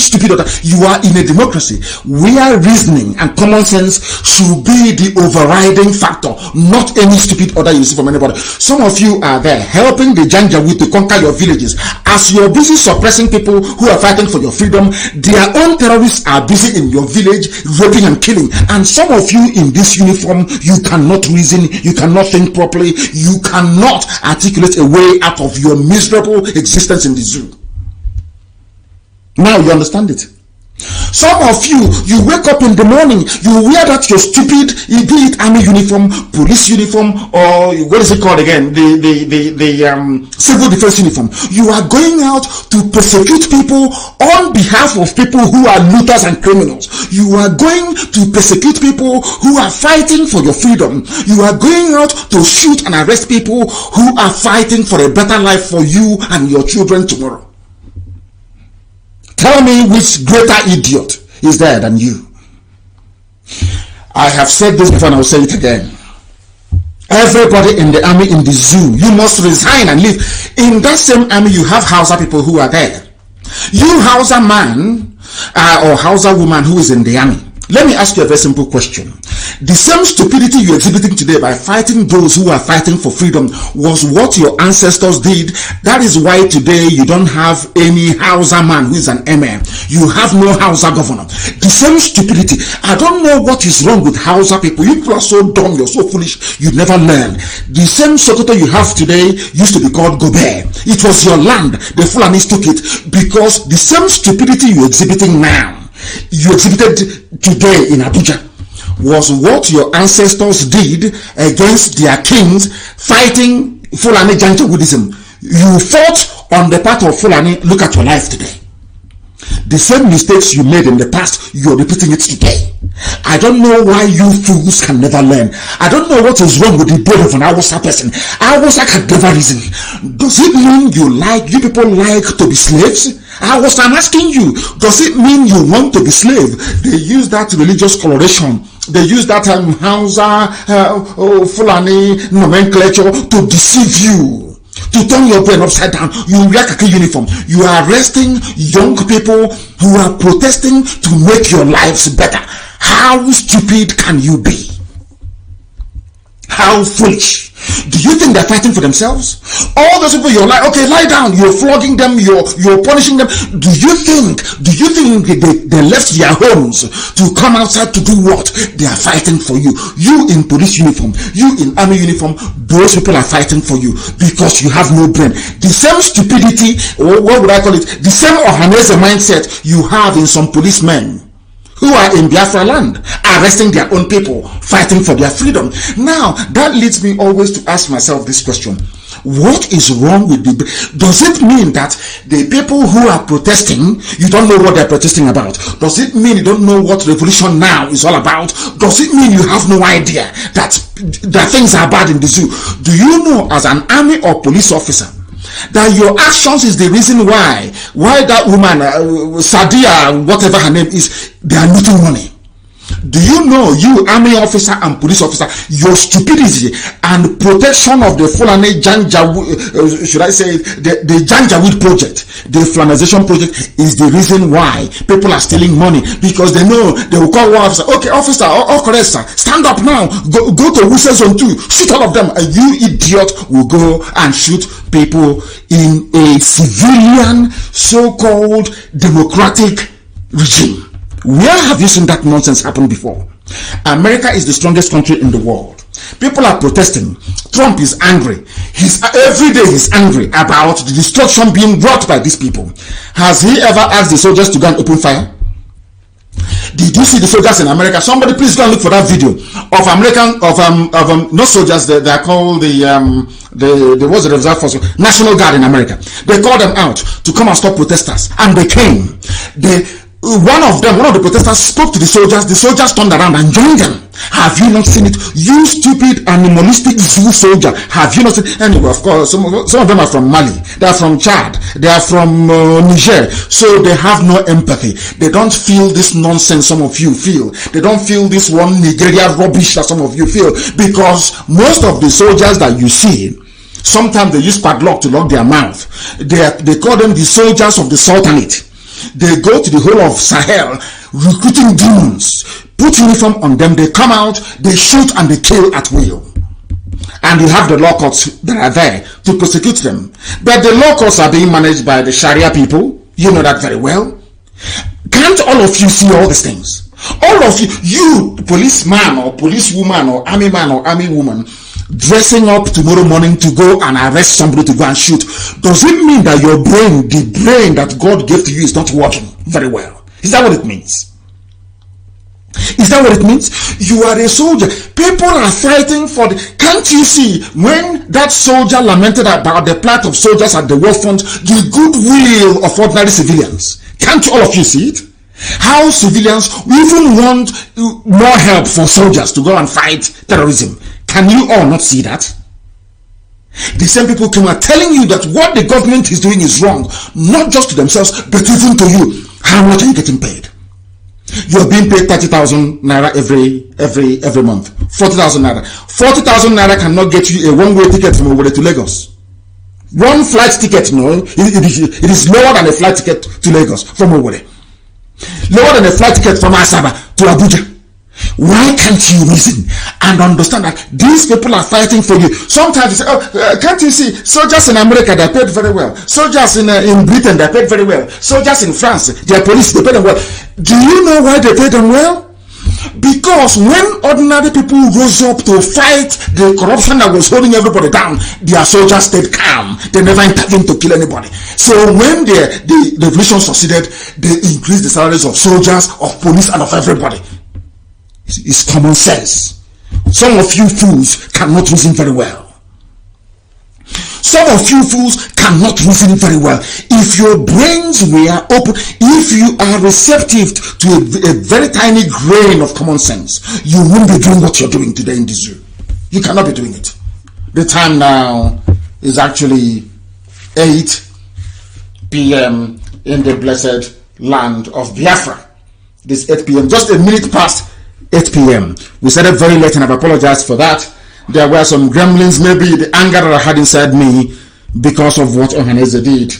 stupid order? You are in a democracy where reasoning and common sense should be the overriding factor, not any stupid order you see from anybody. Some of you are there helping the Janjaweed to conquer your villages. As you're busy suppressing people who are fighting for your freedom, their own terrorists are busy in your village raping and killing. And some of you in this uniform, you cannot reason, you cannot think properly, you cannot articulate a way out of your miserable existence in the zoo. Now you understand it. Some of you wake up in the morning, you wear that your stupid, be it army uniform, police uniform, or what is it called again, the civil defense uniform. You are going out to persecute people on behalf of people who are looters and criminals. You are going to persecute people who are fighting for your freedom. You are going out to shoot and arrest people who are fighting for a better life for you and your children tomorrow. Tell me which greater idiot is there than you. I have said this before and I will say it again. Everybody in the army, in the zoo, you must resign and leave. In that same army, you have Hausa people who are there. You Hausa man or Hausa woman who is in the army. Let me ask you a very simple question. The same stupidity you're exhibiting today by fighting those who are fighting for freedom was what your ancestors did. That is why today you don't have any Hausa man who is an emir. You have no Hausa governor. The same stupidity. I don't know what is wrong with Hausa people. You people are so dumb, you're so foolish, you never learn. The same Sokoto you have today used to be called Gobe. It was your land. The Fulanis took it because the same stupidity you're exhibiting now, you exhibited today in Abuja, was what your ancestors did against their kings fighting Fulani Janjaweedism. You fought on the part of Fulani. Look at your life today. The same mistakes you made in the past, you're repeating it today. I don't know why you fools can never learn. I don't know what is wrong with the brain of an Hausa person. Hausa can never reason. Does it mean you people like to be slaves? I'm asking you, does it mean you want to be slave? They use that religious coloration. They use that Hausa, Fulani nomenclature to deceive you, to turn your brain upside down. You wear khaki uniform. You are arresting young people who are protesting to make your lives better. How stupid can you be? How foolish? Do you think they're fighting for themselves? All those people, you're like, okay, lie down. You're flogging them. You're punishing them. Do you think they left their homes to come outside to do what? They are fighting for you. You in police uniform, you in army uniform, those people are fighting for you because you have no brain. The same stupidity, or what would I call it? The same Ohanese mindset you have in some policemen who are in Biafra land, arresting their own people, fighting for their freedom. Now, that leads me always to ask myself this question. What is wrong with does it mean that the people who are protesting, you don't know what they're protesting about? Does it mean you don't know what revolution now is all about? Does it mean you have no idea that things are bad in the zoo? Do you know, as an army or police officer, that your actions is the reason why that woman Sadia, whatever her name is, they are looting money? Do you know, you army officer and police officer, your stupidity and protection of the Fulani Janjaweed, should I say the Janjaweed project, the Flanization project, is the reason why people are stealing money? Because they know they will call one officer, okay officer, correct sir, stand up now, go to Whistle Zone 2, shoot all of them, and you idiot will go and shoot people in a civilian so-called democratic regime. Where have you seen that nonsense happen before? America is the strongest country in the world. People are protesting. Trump is angry. Every day he's angry about the destruction being brought by these people. Has he ever asked the soldiers to go and open fire? Did you see the soldiers in America? Somebody please go and look for that video of not soldiers, they are called the what's the reserve force, National Guard in America. They called them out to come and stop protesters, and they came. One of the protesters spoke to the soldiers turned around and joined them. Have you not seen it? You stupid animalistic zoo soldier. Have you not seen it? Anyway, of course, some of them are from Mali, they are from Chad, they are from Niger, so they have no empathy. They don't feel this nonsense some of you feel. They don't feel this one Nigeria rubbish that some of you feel, because most of the soldiers that you see, sometimes they use padlock to lock their mouth. They call them the soldiers of the Sultanate. They go to the whole of Sahel recruiting demons, put uniform on them, they come out, they shoot and they kill at will. And you have the law courts that are there to prosecute them. But the law courts are being managed by the Sharia people. You know that very well. Can't all of you see all these things? All of you policeman or policewoman or army man or army woman, dressing up tomorrow morning to go and arrest somebody to go and shoot, does it mean that your brain, the brain that God gave to you, is not working very well? Is that what it means? Is that what it means? You are a soldier. People are fighting for can't you see, when that soldier lamented about the plight of soldiers at the war front, the goodwill of ordinary civilians? Can't all of you see it? How civilians even want more help for soldiers to go and fight terrorism. Can you all not see that? The same people come out telling you that what the government is doing is wrong, not just to themselves, but even to you. How much are you getting paid? You're being paid 30,000 naira every month. 40,000 naira. 40,000 naira cannot get you a one-way ticket from Owerri to Lagos. One flight ticket, no, it is lower than a flight ticket to Lagos from Owerri. Lower than a flight ticket from Asaba to Abuja. Why can't you reason and understand that these people are fighting for you? Sometimes you say, can't you see, soldiers in America, they're paid very well. Soldiers in Britain, they're paid very well. Soldiers in France, their police, they pay them well. Do you know why they pay them well? Because when ordinary people rose up to fight the corruption that was holding everybody down, their soldiers stayed calm. They never intervened to kill anybody. So when the revolution succeeded, they increased the salaries of soldiers, of police, and of everybody. It's common sense. Some of you fools cannot reason very well. Some of you fools cannot reason very well. If your brains were open, if you are receptive to a very tiny grain of common sense, you won't be doing what you're doing today in this zoo. You cannot be doing it. The time now is actually 8 p.m. in the blessed land of Biafra. This 8 p.m. just a minute past 8 p.m. We started very late and I've apologized for that. There were some gremlins, maybe the anger that I had inside me because of what Ohaneze did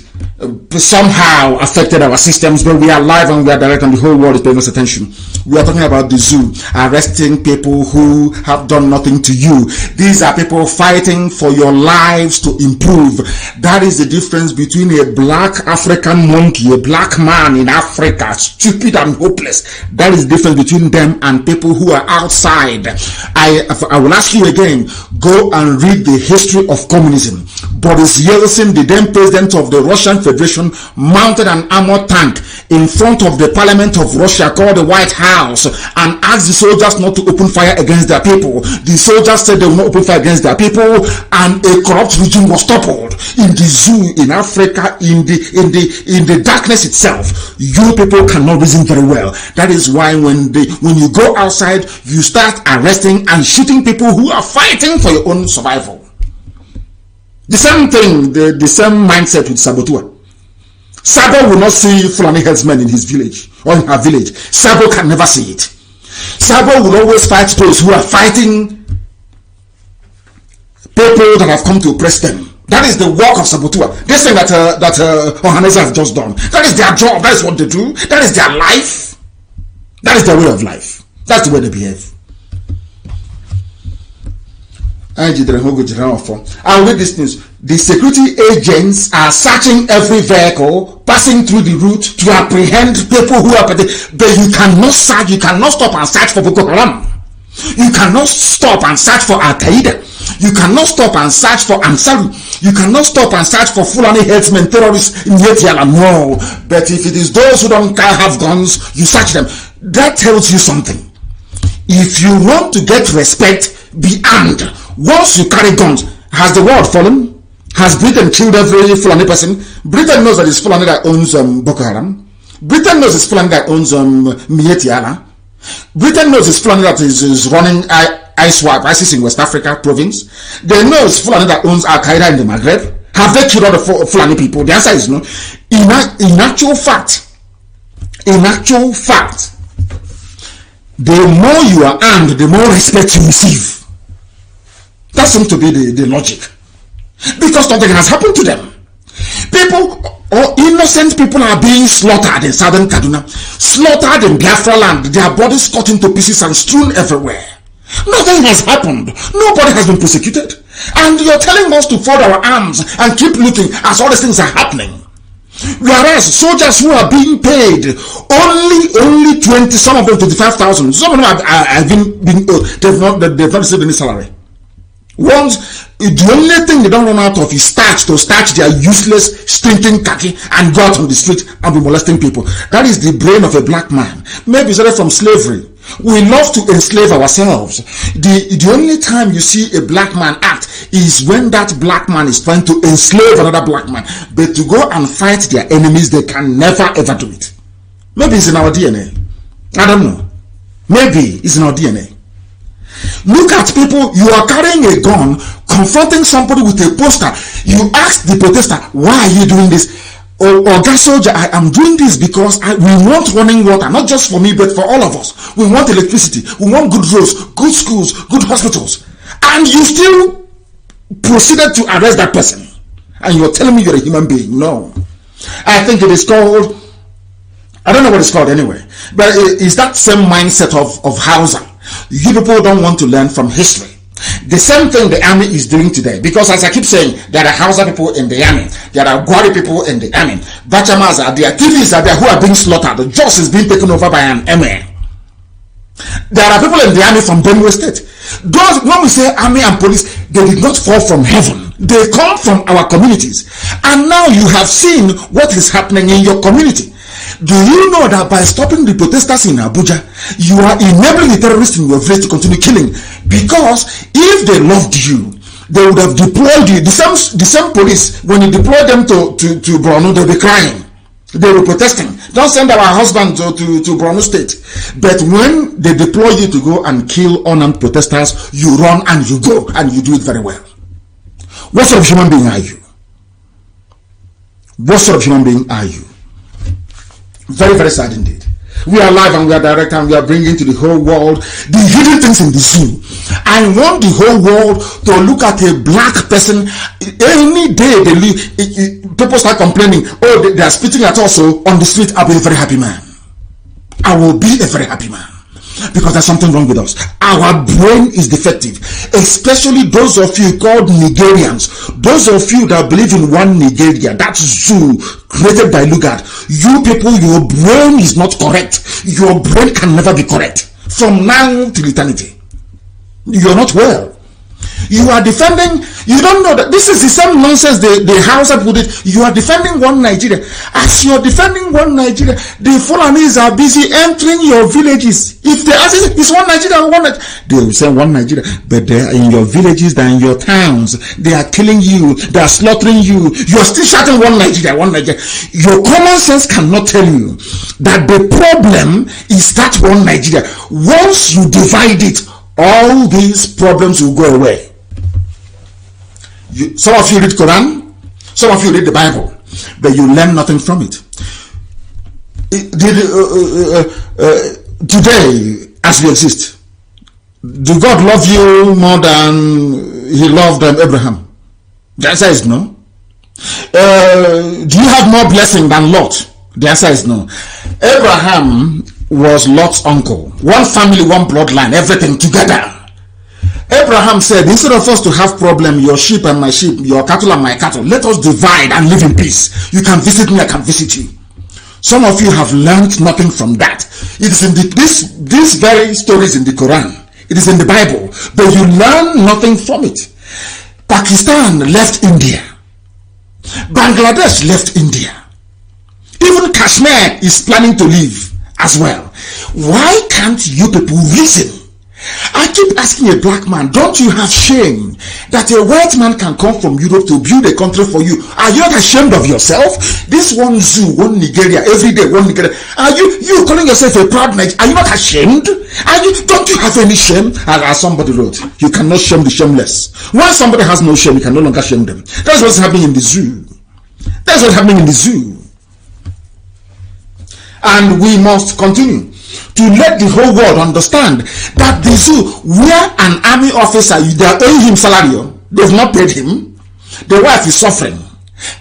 somehow affected our systems, but we are live and we are direct and the whole world is paying us attention. We are talking about the zoo, arresting people who have done nothing to you. These are people fighting for your lives to improve. That is the difference between a black African monkey, a black man in Africa, stupid and hopeless. That is the difference between them and people who are outside. I will ask you again, go and read the history of communism. Boris Yeltsin, the then president of the Russian Federation, mounted an armored tank in front of the parliament of Russia called the White House and asked the soldiers not to open fire against their people. The soldiers said they will not open fire against their people, and a corrupt regime was toppled in the zoo in Africa, in the darkness itself. You people cannot reason very well. That is why when you go outside, you start arresting and shooting people who are fighting for your own survival. The same thing, the same mindset with Sabotua. Sabo will not see Fulani herdsmen in his village or in her village. Sabo can never see it. Sabo will always fight those who are fighting people that have come to oppress them. That is the work of Sabotua. This thing that Ohanese have just done. That is their job. That is what they do. That is their life. That is their way of life. That's the way they behave. And with this news, the security agents are searching every vehicle passing through the route to apprehend people who are, but you cannot search, you cannot stop and search for Boko Haram. You cannot stop and search for Al-Qaeda. You cannot stop and search for Ansaru. You cannot stop and search for Fulani herdsmen, terrorists in Yetiala. No. But if it is those who don't have guns, you search them. That tells you something. If you want to get respect, be armed. Once you carry guns, has the world fallen? Has Britain killed every Fulani person? Britain knows that it's Fulani that owns Boko Haram. Britain knows it's Fulani that owns Mietiala. Britain knows it's Fulani that is running ISIS in West Africa province. They know it's Fulani that owns Al-Qaeda in the Maghreb. Have they killed all the Fulani people? The answer is no. In actual fact, the more you are armed, the more respect you receive. That seems to be the logic. Because nothing has happened to them. People, or innocent people, are being slaughtered in southern Kaduna, slaughtered in Biafra land, their bodies cut into pieces and strewn everywhere. Nothing has happened. Nobody has been persecuted. And you're telling us to fold our arms and keep looking as all these things are happening. Whereas soldiers who are being paid only 20, some of them 25,000, some of them have been they've not received any salary. Once, the only thing they don't run out of is starch to starch their useless, stinking khaki and go out on the street and be molesting people. That is the brain of a black man. Maybe started from slavery. We love to enslave ourselves. The only time you see a black man act is when that black man is trying to enslave another black man. But to go and fight their enemies, they can never ever do it. Maybe it's in our DNA. I don't know. Maybe it's in our DNA. Look at people, you are carrying a gun, confronting somebody with a poster. You ask the protester, why are you doing this? Or gas soldier, I am doing this because we want running water, not just for me, but for all of us. We want electricity. We want good roads, good schools, good hospitals. And you still proceeded to arrest that person. And you're telling me you're a human being. No. I think it is called, I don't know what it's called anyway, but it's that same mindset of Hausa. You people don't want to learn from history. The same thing the army is doing today, because as I keep saying, there are Hausa people in the army, there are Gwari people in the army, Bachamas are there, TVs are there who are being slaughtered, the Jos is being taken over by an emir. There are people in the army from Benue State. Those, when we say army and police, they did not fall from heaven. They come from our communities. And now you have seen what is happening in your community. Do you know that by stopping the protesters in Abuja, you are enabling the terrorists in your village to continue killing? Because if they loved you, they would have deployed you. The same police, when you deploy them to Borno, they'll be crying. They were protesting. Don't send our husbands to Borno State. But when they deploy you to go and kill unarmed protesters, you run and you go, and you do it very well. What sort of human being are you? What sort of human being are you? Very, very sad indeed. We are live and we are direct and we are bringing to the whole world the hidden things in the zoo. I want the whole world to look at a black person. Any day people start complaining, oh, they are spitting at us on the street. I'll be a very happy man. I will be a very happy man. Because there's something wrong with us. Our brain is defective. Especially those of you called Nigerians. Those of you that believe in one Nigeria. That's zoo created by Lugard. You people, your brain is not correct. Your brain can never be correct. From now till eternity. You're not well. You are defending, you don't know that this is the same nonsense the Hausa put it. You are defending one Nigeria. As you're defending one Nigeria, the Fulanis are busy entering your villages. If they ask, it's one Nigeria, one Nigeria, they will say one Nigeria, but they are in your villages, they are in your towns, they are killing you, they are slaughtering you. You are still shouting one Nigeria, one Nigeria. Your common sense cannot tell you that the problem is that one Nigeria. Once you divide it, all these problems will go away. Some of you read Quran, some of you read the Bible, but you learn nothing from it. Today, as we exist, do God love you more than he loved Abraham? The answer is no. Do you have more blessing than Lot? The answer is no. Abraham was Lot's uncle. One family, one bloodline, everything together. Abraham said, instead of us to have problem, your sheep and my sheep, your cattle and my cattle, let us divide and live in peace. You can visit me, I can visit you. Some of you have learned nothing from that. It is in this very stories in the Quran. It is in the Bible, but you learn nothing from it. Pakistan left India. Bangladesh left India. Even Kashmir is planning to leave as well. Why can't you people reason? I keep asking a black man, don't you have shame that a white man can come from Europe to build a country for you? Are you not ashamed of yourself? This one zoo, one Nigeria, every day one Nigeria. Are you calling yourself a proud Nigerian? Are you not ashamed? Don't you have any shame? As somebody wrote, you cannot shame the shameless. When somebody has no shame, you can no longer shame them. That's what's happening in the zoo. That's what's happening in the zoo. And we must continue to let the whole world understand that the zoo, where an army officer, they are paying him salary, they've not paid him. The wife is suffering.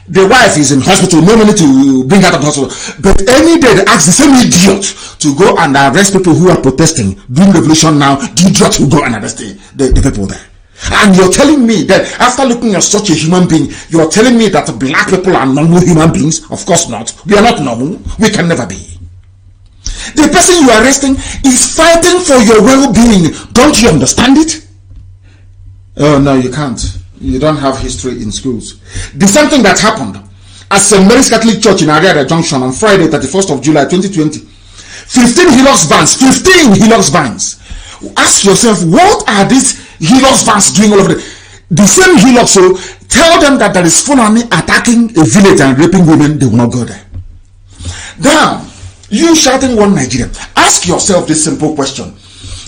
The wife is in hospital, no money to bring her to the hospital. But any day they ask the same idiot to go and arrest people who are protesting, doing revolution now, the idiot will go and arrest the people there. And you're telling me that after looking at such a human being, you're telling me that black people are normal human beings? Of course not. We are not normal. We can never be. The person you are arresting is fighting for your well-being. Don't you understand it? Oh, no, you can't. You don't have history in schools. The same thing that happened at St. Mary's Catholic Church in Ariada Junction on Friday, 31st of July, 2020. 15 Hilux vans. 15 Hilux vans. Ask yourself, what are these Hilux vans doing all over the same Hilux? So tell them that there is Fulani attacking a village and raping women. They will not go there. Now, you shouting one Nigeria. Ask yourself this simple question.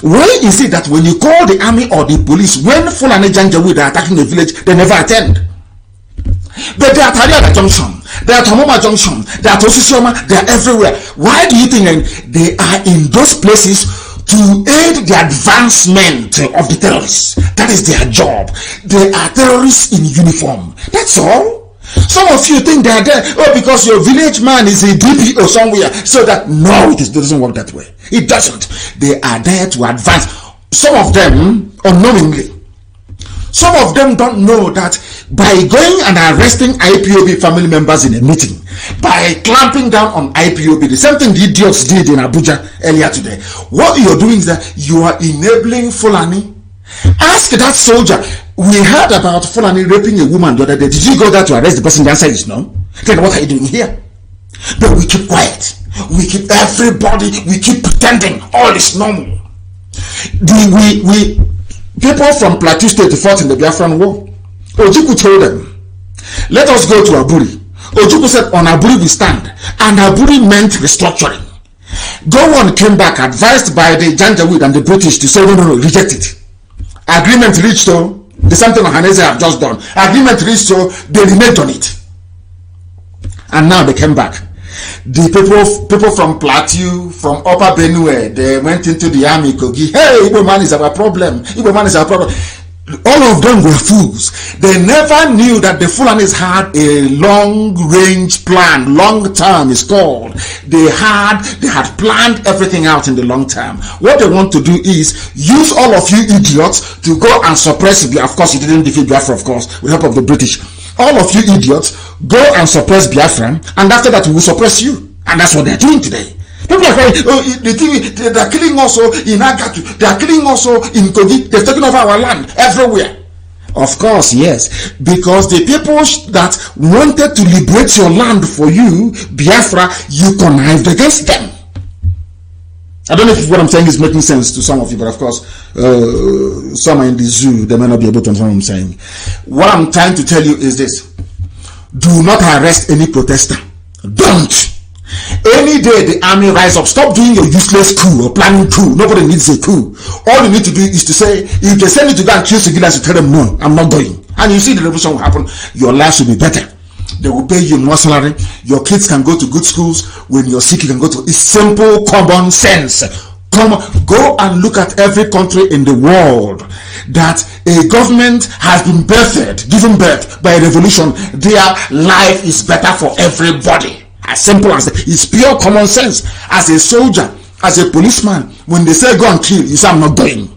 Why is it that when you call the army or the police, when Fulani Janjaweed are attacking a village, they never attend? But they are at Ariada Junction, they are at Tomoma Junction, they are at Osisioma, they are everywhere. Why do you think they are in those places to aid the advancement of the terrorists? That is their job. They are terrorists in uniform. That's all. Some of you think they are there, because your village man is a DP or somewhere, so that no, it doesn't work that way. It doesn't. They are there to advance. Some of them unknowingly. Some of them don't know that by going and arresting IPOB family members in a meeting, by clamping down on IPOB, the same thing the idiots did in Abuja earlier today. What you're doing is that you are enabling Fulani. Ask that soldier. We heard about Fulani raping a woman the other day. Did you go there to arrest the person? The answer is no. Then what are you doing here? But we keep quiet. We keep everybody. We keep pretending all is normal. People from Plateau State fought in the Biafran war. Ojukwu told them, let us go to Aburi. Ojukwu said, on Aburi we stand. And Aburi meant restructuring. Gowon came back, advised by the Janjaweed and the British, to say, no, reject it. Agreement reached, so the same thing Ohanese have just done. Agreement reached, so they reneged on it. And now they came back. The people from Plateau, from Upper Benue, they went into the army, Kogi. Hey, Igbo man is our problem. Igbo man is our problem. All of them were fools. They never knew that the Fulanis had a long-range plan. Long term is called. They had planned everything out in the long term. What they want to do is use all of you idiots to go and suppress Biafra. Of course, you didn't defeat Biafra, of course, with the help of the British. All of you idiots go and suppress Biafra, and after that we will suppress you. And that's what they're doing today. People are crying, oh, they're killing also in Agatu, they're killing also in Kogi, they're taking over our land everywhere. Of course, yes, because the people that wanted to liberate your land for you, Biafra, you connived against them. I don't know if what I'm saying is making sense to some of you, but of course, some are in the zoo, they may not be able to understand what I'm saying. What I'm trying to tell you is this: do not arrest any protester. Don't. Any day the army rise up, stop doing your useless coup or planning coup. Nobody needs a coup. All you need to do is to say, if they send you to go and kill civilians, you tell them no, I'm not going. And you see the revolution will happen. Your life will be better. They will pay you more salary. Your kids can go to good schools. When you're sick, you can go to. It's simple common sense. Go and look at every country in the world that a government has been given birth by a revolution. Their life is better for everybody. As simple as that. It's pure common sense. As a soldier, as a policeman, when they say go and kill, you say I'm not going.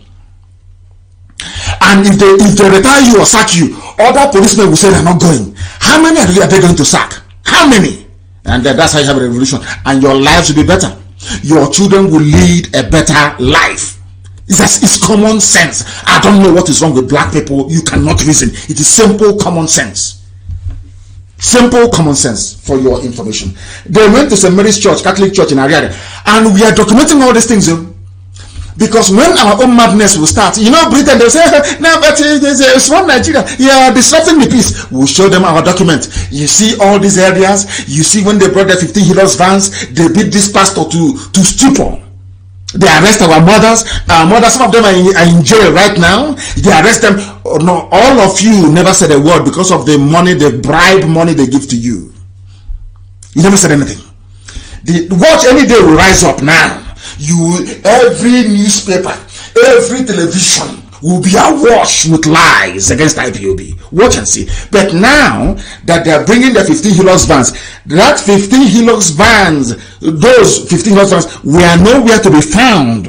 And if they retire you or sack you, other policemen will say they're not going. How many are they going to sack? How many? And that's how you have a revolution. And your lives will be better. Your children will lead a better life. It's common sense. I don't know what is wrong with black people. You cannot reason. It is simple common sense. Simple common sense for your information. They went to St. Mary's Church, Catholic Church in Ariade, and we are documenting all these things. Because when our own madness will start, Britain, they'll say, no, but it's from Nigeria. Yeah, disrupting the peace. We'll show them our document. You see all these areas. You see when they brought the 15 heroes vans, they beat this pastor to stupor. They arrest our mothers. Our mothers, some of them are in jail right now. They arrest them. Oh, no, all of you never said a word because of the money, the bribe money they give to you. You never said anything. The watch any day will rise up now. Every newspaper, every television will be awash with lies against IPOB. Watch and see. But now that they are bringing the 15 Hilux vans, that 15 Hilux vans, those 15 Hilux vans were nowhere to be found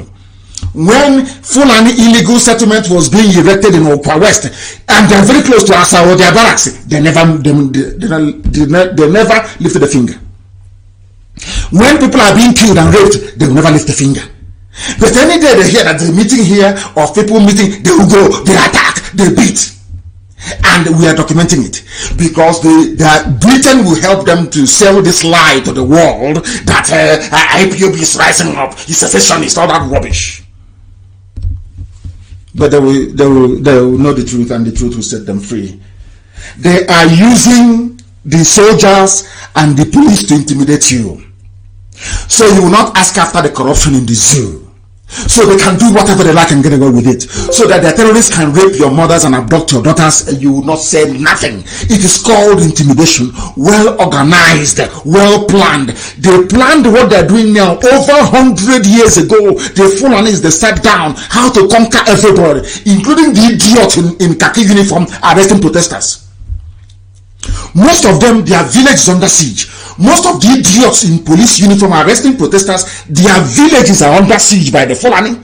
when Fulani illegal settlement was being erected in Okwa West, and they're very close to Asa or their barracks. They never lifted a finger. When people are being killed and raped, they will never lift a finger. But any day they hear that they're meeting here or people meeting, they will go, they attack, they beat. And we are documenting it because Britain will help them to sell this lie to the world that IPOB is rising up, it's secessionist, all that rubbish. But they will know the truth, and the truth will set them free. They are using the soldiers and the police to intimidate you. So you will not ask after the corruption in the zoo. So they can do whatever they like and get away with it. So that the terrorists can rape your mothers and abduct your daughters, and you will not say nothing. It is called intimidation. Well organized, well planned. They planned what they're doing now over 100 years ago. The Fulanis, they sat down how to conquer everybody, including the idiot in khaki uniform arresting protesters. Most of them, their village is under siege. Most of the idiots in police uniform arresting protesters, their villages are under siege by the Fulani.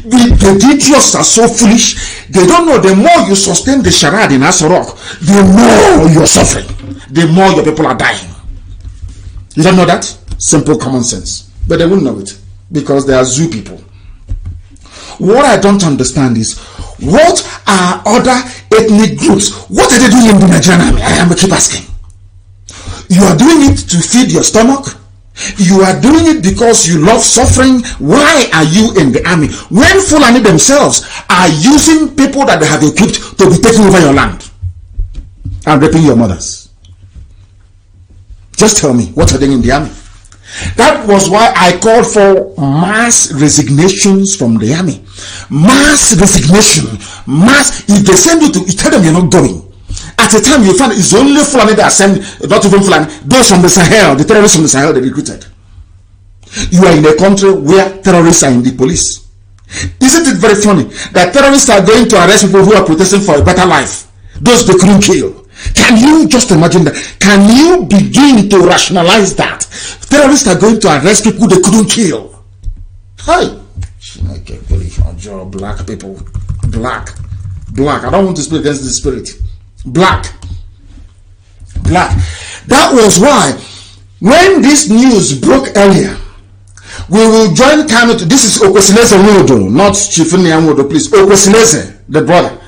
The idiots are so foolish. They don't know the more you sustain the charade in Asorok, the more you're suffering. The more your people are dying. You don't know that? Simple common sense. But they won't know it because they are zoo people. What I don't understand is, what are other ethnic groups? What are they doing in the Nigerian army? I am keep asking. You are doing it to feed your stomach. You are doing it because you love suffering. Why are you in the army? When Fulani themselves are using people that they have equipped to be taking over your land and raping your mothers. Just tell me, what are they in the army? That was why I called for mass resignations from the army. Mass resignation. If they send you to, you tell them you're not going. At a time you find it's only Fulani that send, not even Fulani, those from the Sahel, the terrorists from the Sahel they recruited. You are in a country where terrorists are in the police. Isn't it very funny that terrorists are going to arrest people who are protesting for a better life? Those they couldn't kill. Can you just imagine that? Can you begin to rationalize that? Terrorists are going to arrest people they couldn't kill. Hi. Black people. Black. I don't want to speak against the spirit. Black. That was why when this news broke earlier, we will join Kanu. This is Okwesileze Nwodo, not Chifuni Nwodo, please. Okwesileze, the brother.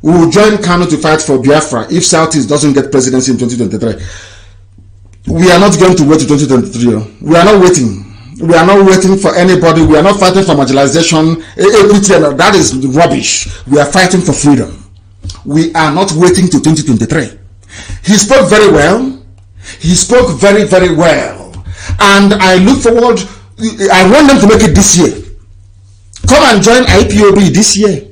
We will join Kanu to fight for Biafra if Southeast doesn't get presidency in 2023. We are not going to wait to 2023. We are not waiting. We are not waiting for anybody. We are not fighting for marginalization, equity. That is rubbish. We are fighting for freedom. We are not waiting to 2023. He spoke very well. He spoke very, very well. And I look forward. I want them to make it this year. Come and join IPOB this year.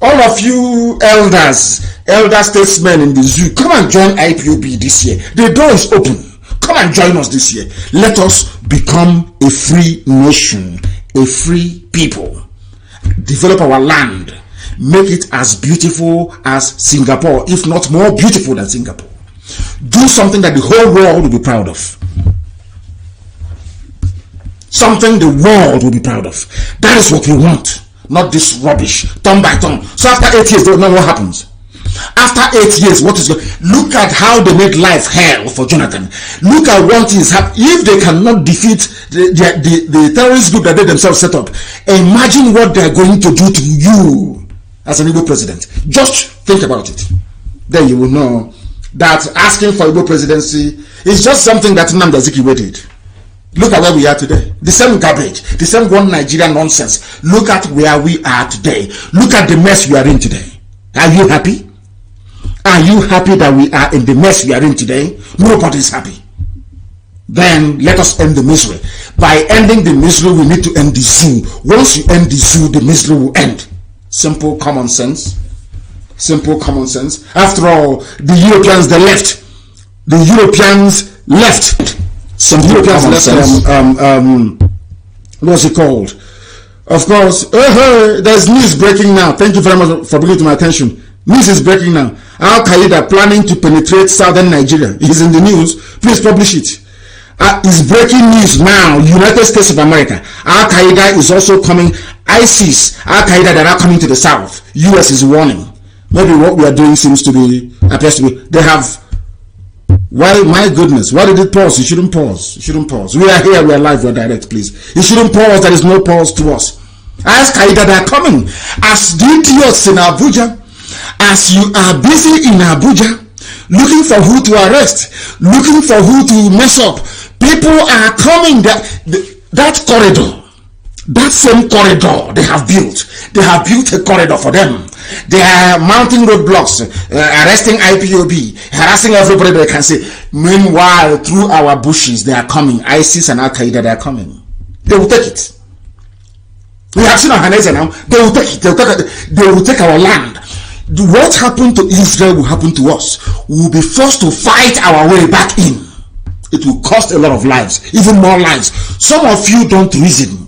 All of you elder statesmen in the zoo, come and join IPOB this year. The door is open. Come and join us this year. Let us become a free nation, a free people. Develop our land. Make it as beautiful as Singapore, if not more beautiful than Singapore. Do something that the whole world will be proud of. Something the world will be proud of. That is what we want. Not this rubbish, turn by turn. So after 8 years, don't know what happens. After 8 years, what is going? Look at how they made life hell for Jonathan. Look at what is happening. If they cannot defeat the terrorist group that they themselves set up, imagine what they are going to do to you as an Igbo president. Just think about it. Then you will know that asking for Igbo presidency is just something that Nnamdi Azikiwe did. Look at where we are today. The same garbage, the same one Nigerian nonsense. Look at where we are today. Look at the mess we are in today. Are you happy? Are you happy that we are in the mess we are in today? Nobody is happy. Then let us end the misery. By ending the misery, we need to end the zoo. Once you end the zoo, the misery will end. Simple common sense. Simple common sense. After all, the Europeans, they left. The Europeans left. Some Europeans left. What's it called? Of course, there's news breaking now. Thank you very much for bringing it to my attention. News is breaking now. Al Qaeda planning to penetrate southern Nigeria. It's in the news. Please publish it. It's breaking news now. United States of America. Al Qaeda is also coming. ISIS, Al Qaeda that are coming to the south. US is warning. Maybe what we are doing appears to be. They have. Why, my goodness, why did it pause? You shouldn't pause. You shouldn't pause. We are here, we are live, we are direct, please. You shouldn't pause. There is no pause to us. As Qaeda, they are coming. As the idiots in Abuja, as you are busy in Abuja, looking for who to arrest, looking for who to mess up, people are coming. That corridor, that same corridor they have built a corridor for them. They are mounting roadblocks, arresting IPOB, harassing everybody they can see. Meanwhile, through our bushes, they are coming. ISIS and Al Qaeda, they are coming. They will take it. We have seen Hanese now. They will take it. They will take our land. What happened to Israel will happen to us. We will be forced to fight our way back in. It will cost a lot of lives, even more lives. Some of you don't reason.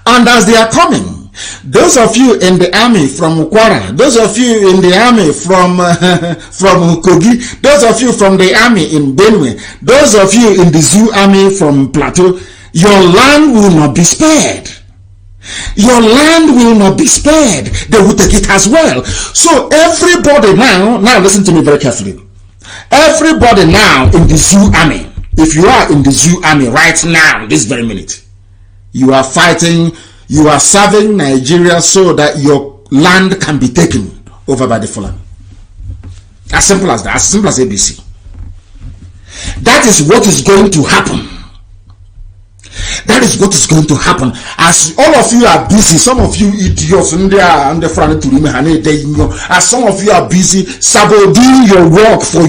And as they are coming, those of you in the army from Kwara, those of you in the army from Kogi, those of you from the army in Benue, those of you in the Zoo army from Plateau, your land will not be spared. Your land will not be spared. They will take it as well. So everybody now listen to me very carefully. Everybody now in the Zoo army, if you are in the Zoo army right now, this very minute, you are fighting. You are serving Nigeria so that your land can be taken over by the Fulani. As simple as that. As simple as ABC. That is what is going to happen. That is what is going to happen. As all of you are busy, some of you idiots, as some of you are busy sabotaging your work for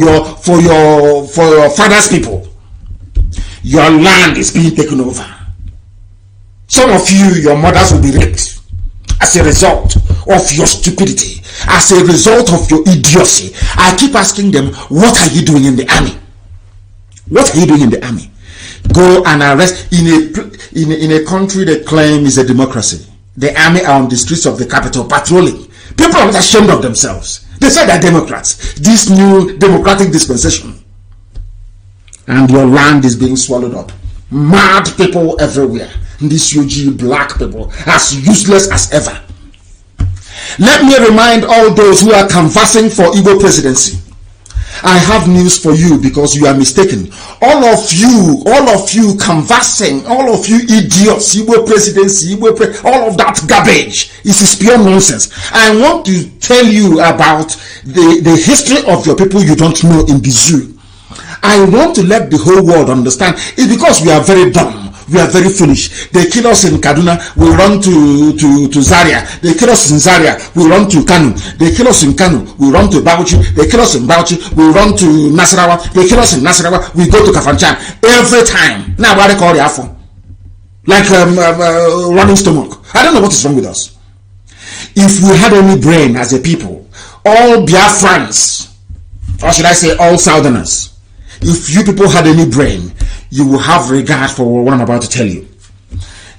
your father's people, your land is being taken over. Some of you, your mothers will be raped as a result of your stupidity, as a result of your idiocy. I keep asking them, what are you doing in the army? What are you doing in the army? Go and arrest in a country they claim is a democracy. the army are on the streets of the capital patrolling. People are not ashamed of themselves. They say they're Democrats. This new democratic dispensation. And your land is being swallowed up. Mad people everywhere. These UG black people, as useless as ever. Let me remind all those who are canvassing for Igbo presidency. I have news for you because you are mistaken. All of you canvassing, all of you idiots, Igbo presidency, all of that garbage is pure nonsense. I want to tell you about the history of your people you don't know in the zoo. I want to let the whole world understand. It's because we are very dumb. We are very foolish. They kill us in Kaduna, we run to Zaria. They kill us in Zaria, we run to Kanu. They kill us in Kanu, we run to Bauchi. They kill us in Bauchi, we run to Nasarawa. They kill us in Nasarawa, we go to Kafanchan. Every time. Now what they call the Afro. Like running stomach. I don't know what is wrong with us. If we had any brain as a people, all Biafrans, or should I say all Southerners, if you people had any brain, you will have regard for what I'm about to tell you.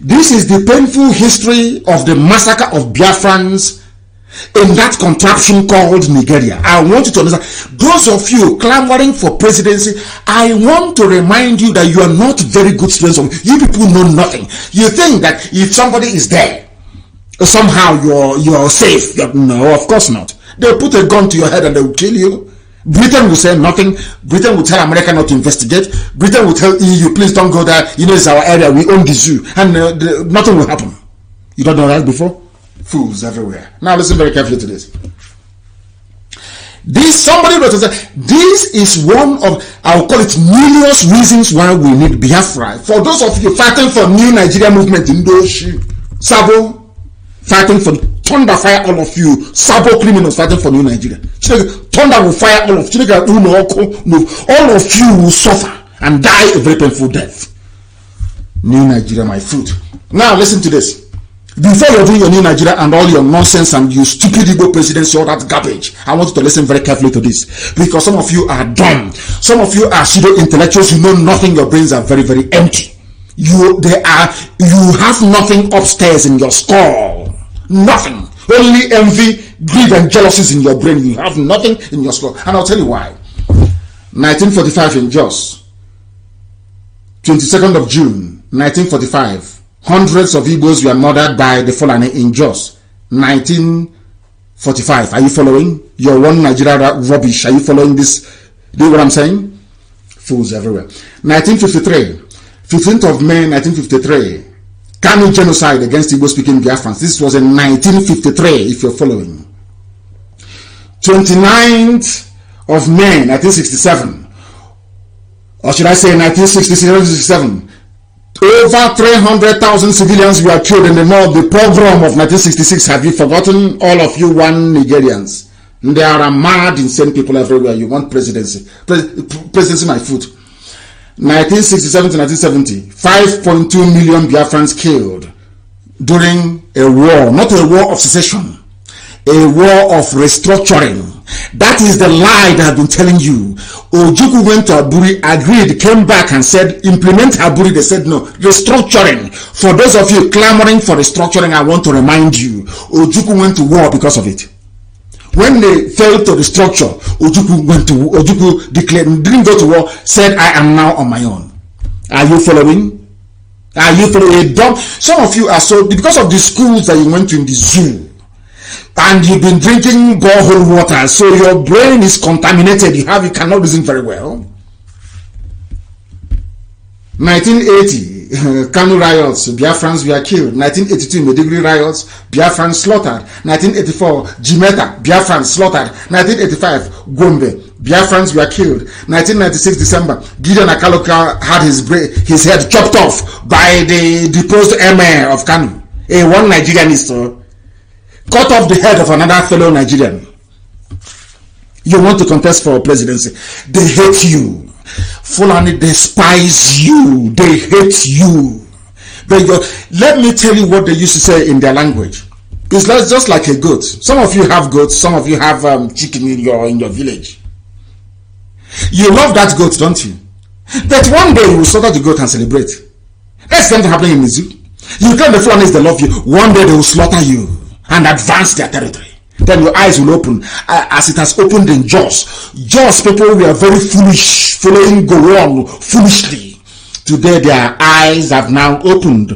This is the painful history of the massacre of Biafrans in that contraption called Nigeria. I want you to understand. Those of you clamoring for presidency, I want to remind you that you are not very good students. You people know nothing. You think that if somebody is there, somehow you're safe. No, of course not. They'll put a gun to your head and they'll kill you. Britain will say nothing. Britain will tell America not to investigate. Britain will tell EU, please don't go there. You know, it's our area. We own the zoo. And nothing will happen. You don't know that before? Fools everywhere. Now listen very carefully to this. Somebody wrote to say, this is one of, I'll call it millions reasons why we need Biafra. For those of you fighting for new Nigeria movement in Doshi, Sabo, fighting for thunder fire all of you, Sabo criminals fighting for new Nigeria. Thunder will fire all of you. All of you will suffer and die a very painful death. New Nigeria, my fruit. Now listen to this. Before you're doing your new Nigeria and all your nonsense and you stupid Igbo presidency, all that garbage, I want you to listen very carefully to this. Because some of you are dumb. Some of you are pseudo-intellectuals. You know nothing. Your brains are very, very empty. You have nothing upstairs in your skull. Nothing. Only envy, greed, and jealousies in your brain. You have nothing in your skull. And I'll tell you why. 1945 in Jos. 22nd of June, 1945. Hundreds of Igbos were murdered by the Fulani in Jos. 1945. Are you following? Your one Nigeria rubbish. Are you following this? Do you know what I'm saying? Fools everywhere. 1953. 15th of May, 1953. Kanu genocide against Igbo-speaking Biafrans. This was in 1953, if you're following. 29th of May, 1967. Or should I say 1967? Over 300,000 civilians were killed in the north. The pogrom of 1966. Have you forgotten? All of you one Nigerians. There are mad, insane people everywhere. You want presidency. Presidency, my foot. 1967 to 1970, 5.2 million Biafrans killed during a war, not a war of secession, a war of restructuring. That is the lie that I've been telling you. Ojukwu went to Aburi, agreed, came back and said, implement Aburi. They said no, restructuring. For those of you clamoring for restructuring, I want to remind you, Ojukwu went to war because of it. When they failed to restructure, Ojukwu declared, didn't go to war, said, I am now on my own. Are you following? Are you following? Some of you are so, because of the schools that you went to in the zoo, and you've been drinking borehole water, so your brain is contaminated. You cannot reason very well. 1980, Kanu riots, Biafrans were killed. 1982, Medigri riots, Biafrans slaughtered. 1984, Jimeta, Biafrans slaughtered. 1985, Gombe, Biafrans were killed. 1996, December, Gideon Akaloka had his head chopped off by the deposed emir of Kanu. A one Nigerianist cut off the head of another fellow Nigerian. You want to contest for presidency. They hate you. Fulani despise you. They hate you. But let me tell you what they used to say in their language. It's just like a goat. Some of you have goats. Some of you have chicken in your village. You love that goat, don't you? But one day you will slaughter the goat and celebrate. That's going to happen in the zoo. You tell the Fulanis they love you. One day they will slaughter you and advance their territory. Then your eyes will open, as it has opened in Jos. Jos people were very foolish, following Gowon foolishly. Today their eyes have now opened.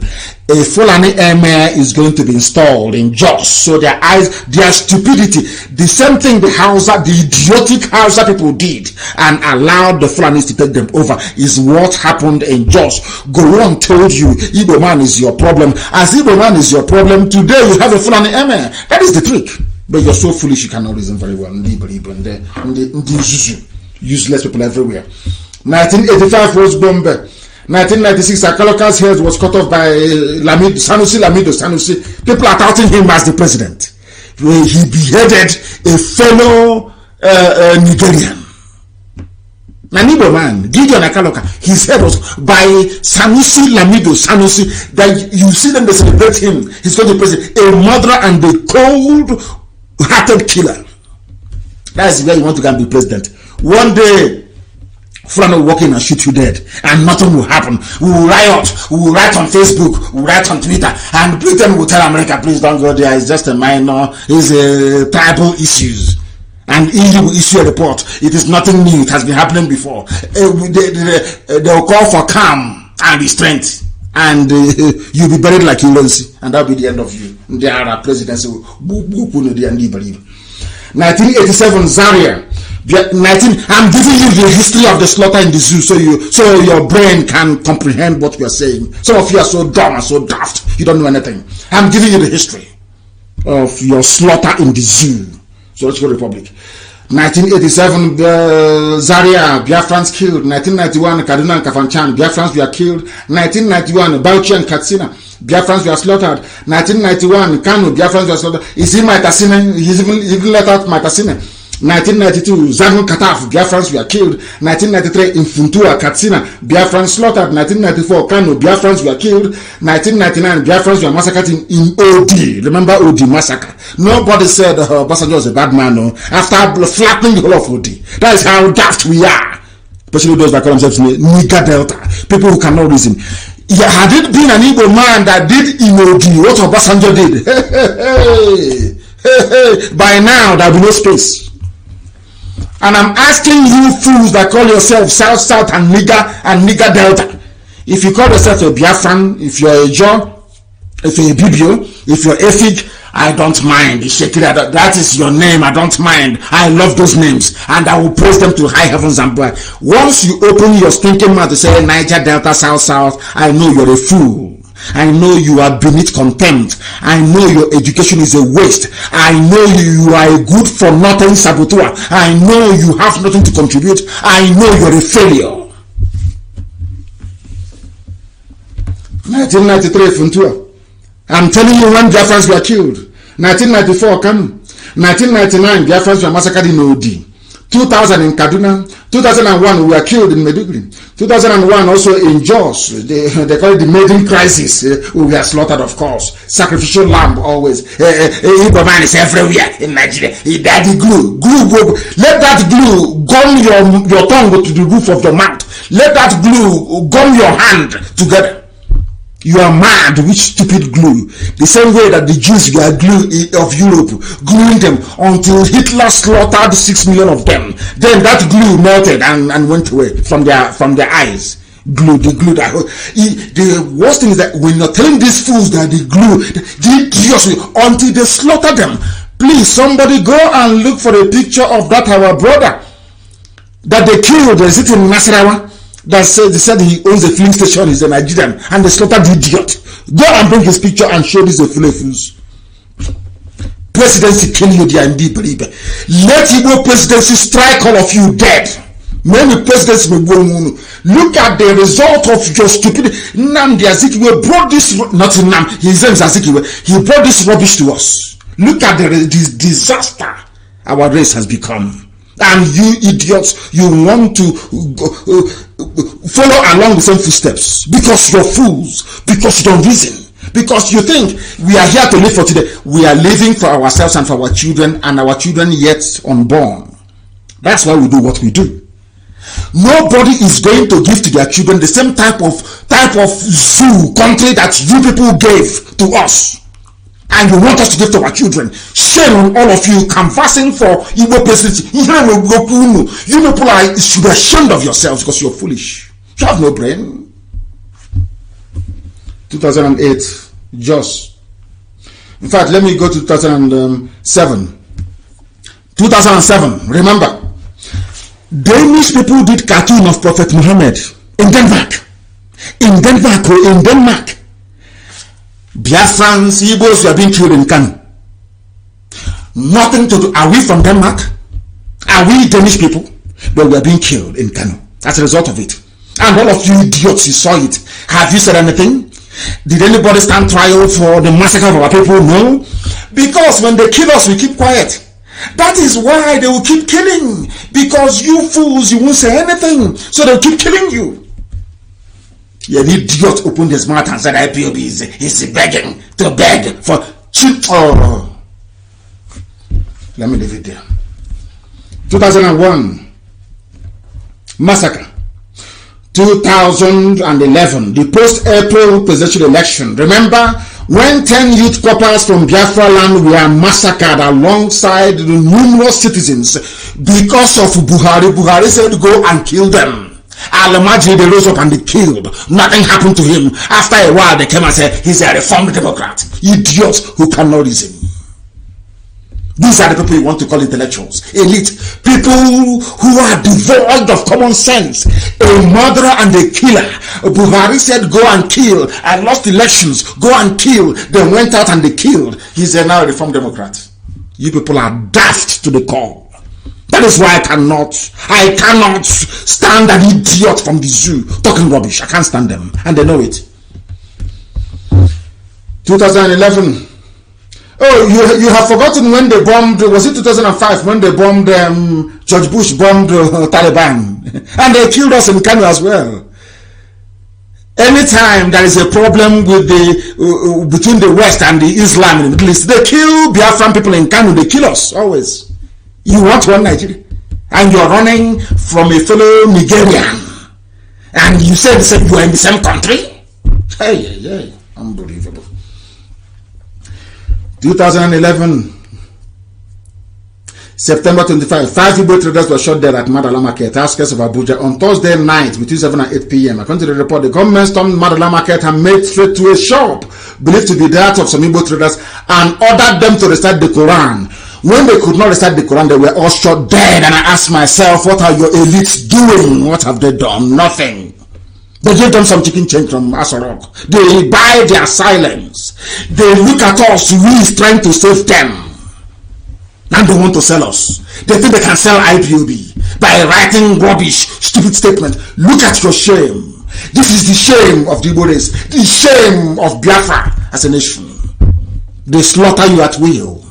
A Fulani emir is going to be installed in Jos. So their eyes, their stupidity, the same thing the idiotic Hausa people did and allowed the Fulanis to take them over is what happened in Jos. Gowon told you, Igbo man is your problem. As Igbo man is your problem, today you have a Fulani emir. That is the trick. But you're so foolish you cannot reason very well. Useless people everywhere. 1985 was bomb. 1996, Akaloka's head was cut off by Sanusi. People are touting him as the president. He beheaded a fellow Nigerian. Nanibo man, Gideon Akaloka, his head was by Sanusi. That you see them, they celebrate him. He's going to be president. A murderer and a cold-hearted killer. That's where you want to go and be president. One day, Fulani will walk in and shoot you dead, and nothing will happen. We will riot, we will write on Facebook, we will write on Twitter, and Britain will tell America, please don't go there, it's just a minor, it's a tribal issues. And EU will issue a report. It is nothing new, it has been happening before. They will call for calm and restraint, and you'll be buried like Ulonsi, and that'll be the end of you. There are presidency. 1987 Zaria. I'm giving you the history of the slaughter in the zoo, so your brain can comprehend what we are saying. Some of you are so dumb and so daft, you don't know anything. I'm giving you the history of your slaughter in the zoo. Zoological Republic. 1987 Zaria, Biafrans killed. 1991 Kaduna and Kafanchan, Biafrans were killed. 1991 Bauchi and Katsina, Biafrans were slaughtered. 1991 Kanu, Biafrans were slaughtered. He's in Maitasine, he's even let out Maitasine. 1992 Zagun Kataf, Biafrans were killed. 1993 in Funtua, Katsina, Biafrans slaughtered. 1994 Kano, Biafrans were killed. 1999 Biafrans were massacred in OD. Remember OD massacre? Nobody said Obasanjo was a bad man, no. After flattening the whole of OD. That is how daft we are. Especially those that call themselves Nika Delta. People who cannot reason. Yeah, had it been an Igbo man that did in OD what Obasanjo did, by now there will be no space. And I'm asking you fools that call yourself South and Nigger Delta. If you call yourself a Biafran, if you're a John, if you're a Bibio, if you're Efik, I don't mind. That is your name. I don't mind. I love those names, and I will praise them to high heavens and bright. Once you open your stinking mouth to say Niger Delta South, I know you're a fool. I know you are beneath contempt. I know your education is a waste. I know you are a good for nothing saboteur. I know you have nothing to contribute. I know you're a failure. 1993 Funtua. I'm telling you when Biafrans were killed. 1994 Kanu. 1999 Biafrans were massacred in OD. 2000 in Kaduna. 2001 we were killed in Meduguri. 2001 also in Jos. They call it the maiden crisis. We were slaughtered, of course. Sacrificial lamb always. Igbo man is everywhere in Nigeria. Daddy glue. Let that glue gum your tongue to the roof of your mouth. Let that glue gum your hand together. You are mad, which stupid glue. The same way that the Jews were glue of Europe, gluing them until Hitler slaughtered 6 million of them. Then that glue melted and went away from their eyes. The glue that the worst thing is that when you're telling these fools that the glue, until they slaughter them. Please, somebody go and look for a picture of that our brother that they killed. Is it in Nasarawa? They said he owns a filling station, he's a Nigerian, and they slaughtered the idiot. Go and bring his picture and show this a fools. Presidency kill you, and believe. Let Igbo presidency strike all of you dead. Many presidents will go. Look at the result of your stupidity. Nnamdi Azikiwe brought this, not Nnamdi, his name is Azikiwe. He brought this rubbish to us. Look at this disaster our race has become. And you idiots, you want to follow along the same footsteps because you're fools, because you don't reason, because you think we are here to live for today. We are living for ourselves and for our children, and our children yet unborn. That's why we do what we do. Nobody is going to give to their children the same type of zoo country that you people gave to us. And you want us to give to our children. Shame on all of you canvassing for Igbo presidency. You people should be ashamed of yourselves because you're foolish. You have no brain. 2008, just. In fact, let me go to 2007. 2007, remember, Danish people did cartoon of Prophet Muhammad in Denmark. In Denmark. Biafrans, Igbos were being killed in Kanu. Nothing to do. Are we from Denmark? Are we Danish people? But we are being killed in Kanu as a result of it. And all of you idiots, you saw it. Have you said anything? Did anybody stand trial for the massacre of our people? No. Because when they kill us, we keep quiet. That is why they will keep killing. Because you fools, you won't say anything. So they'll keep killing you. An idiot opened his mouth and said IPOB is begging to beg for cheap. Oh. Let me leave it there. 2001 massacre. 2011, the post-April presidential election. Remember when 10 youth coppers from Biafra land were massacred alongside the numerous citizens because of Buhari. Buhari said go and kill them. Al-Majri, they rose up and they killed. Nothing happened to him. After a while, they came and said, he's a reformed Democrat. Idiots who cannot reason. These are the people you want to call intellectuals. Elite. People who are devoid of common sense. A murderer and a killer. Buhari said, go and kill. I lost elections. Go and kill. They went out and they killed. He's now a reformed Democrat. You people are daft to the core. That is why I cannot stand an idiot from the zoo talking rubbish. I can't stand them, and they know it. 2011. Oh, you have forgotten when they bombed, was it 2005, when they bombed, George Bush bombed Taliban, and they killed us in Kanu as well. Anytime there is a problem with between the West and the Islam in the Middle East, they kill Biafran people in Kanu, they kill us, always. You want one Nigeria, and you're running from a fellow Nigerian, and you said you are in the same country? Hey, unbelievable. 2011, September 25, 5 Igbo traders were shot dead at Madala Market, outskirts of Abuja, on Thursday night between 7 and 8 p.m. According to the report, the government stormed Madala Market and made straight to a shop believed to be that of some Igbo traders and ordered them to recite the Quran. When they could not recite the Quran, they were all shot dead. And I asked myself, what are your elites doing? What have they done? Nothing. They give them some chicken change from Asorok. They buy their silence. They look at us, we is trying to save them. And they want to sell us. They think they can sell IPOB by writing rubbish, stupid statement. Look at your shame. This is the shame of the Igbo race. The shame of Biafra as a nation. They slaughter you at will.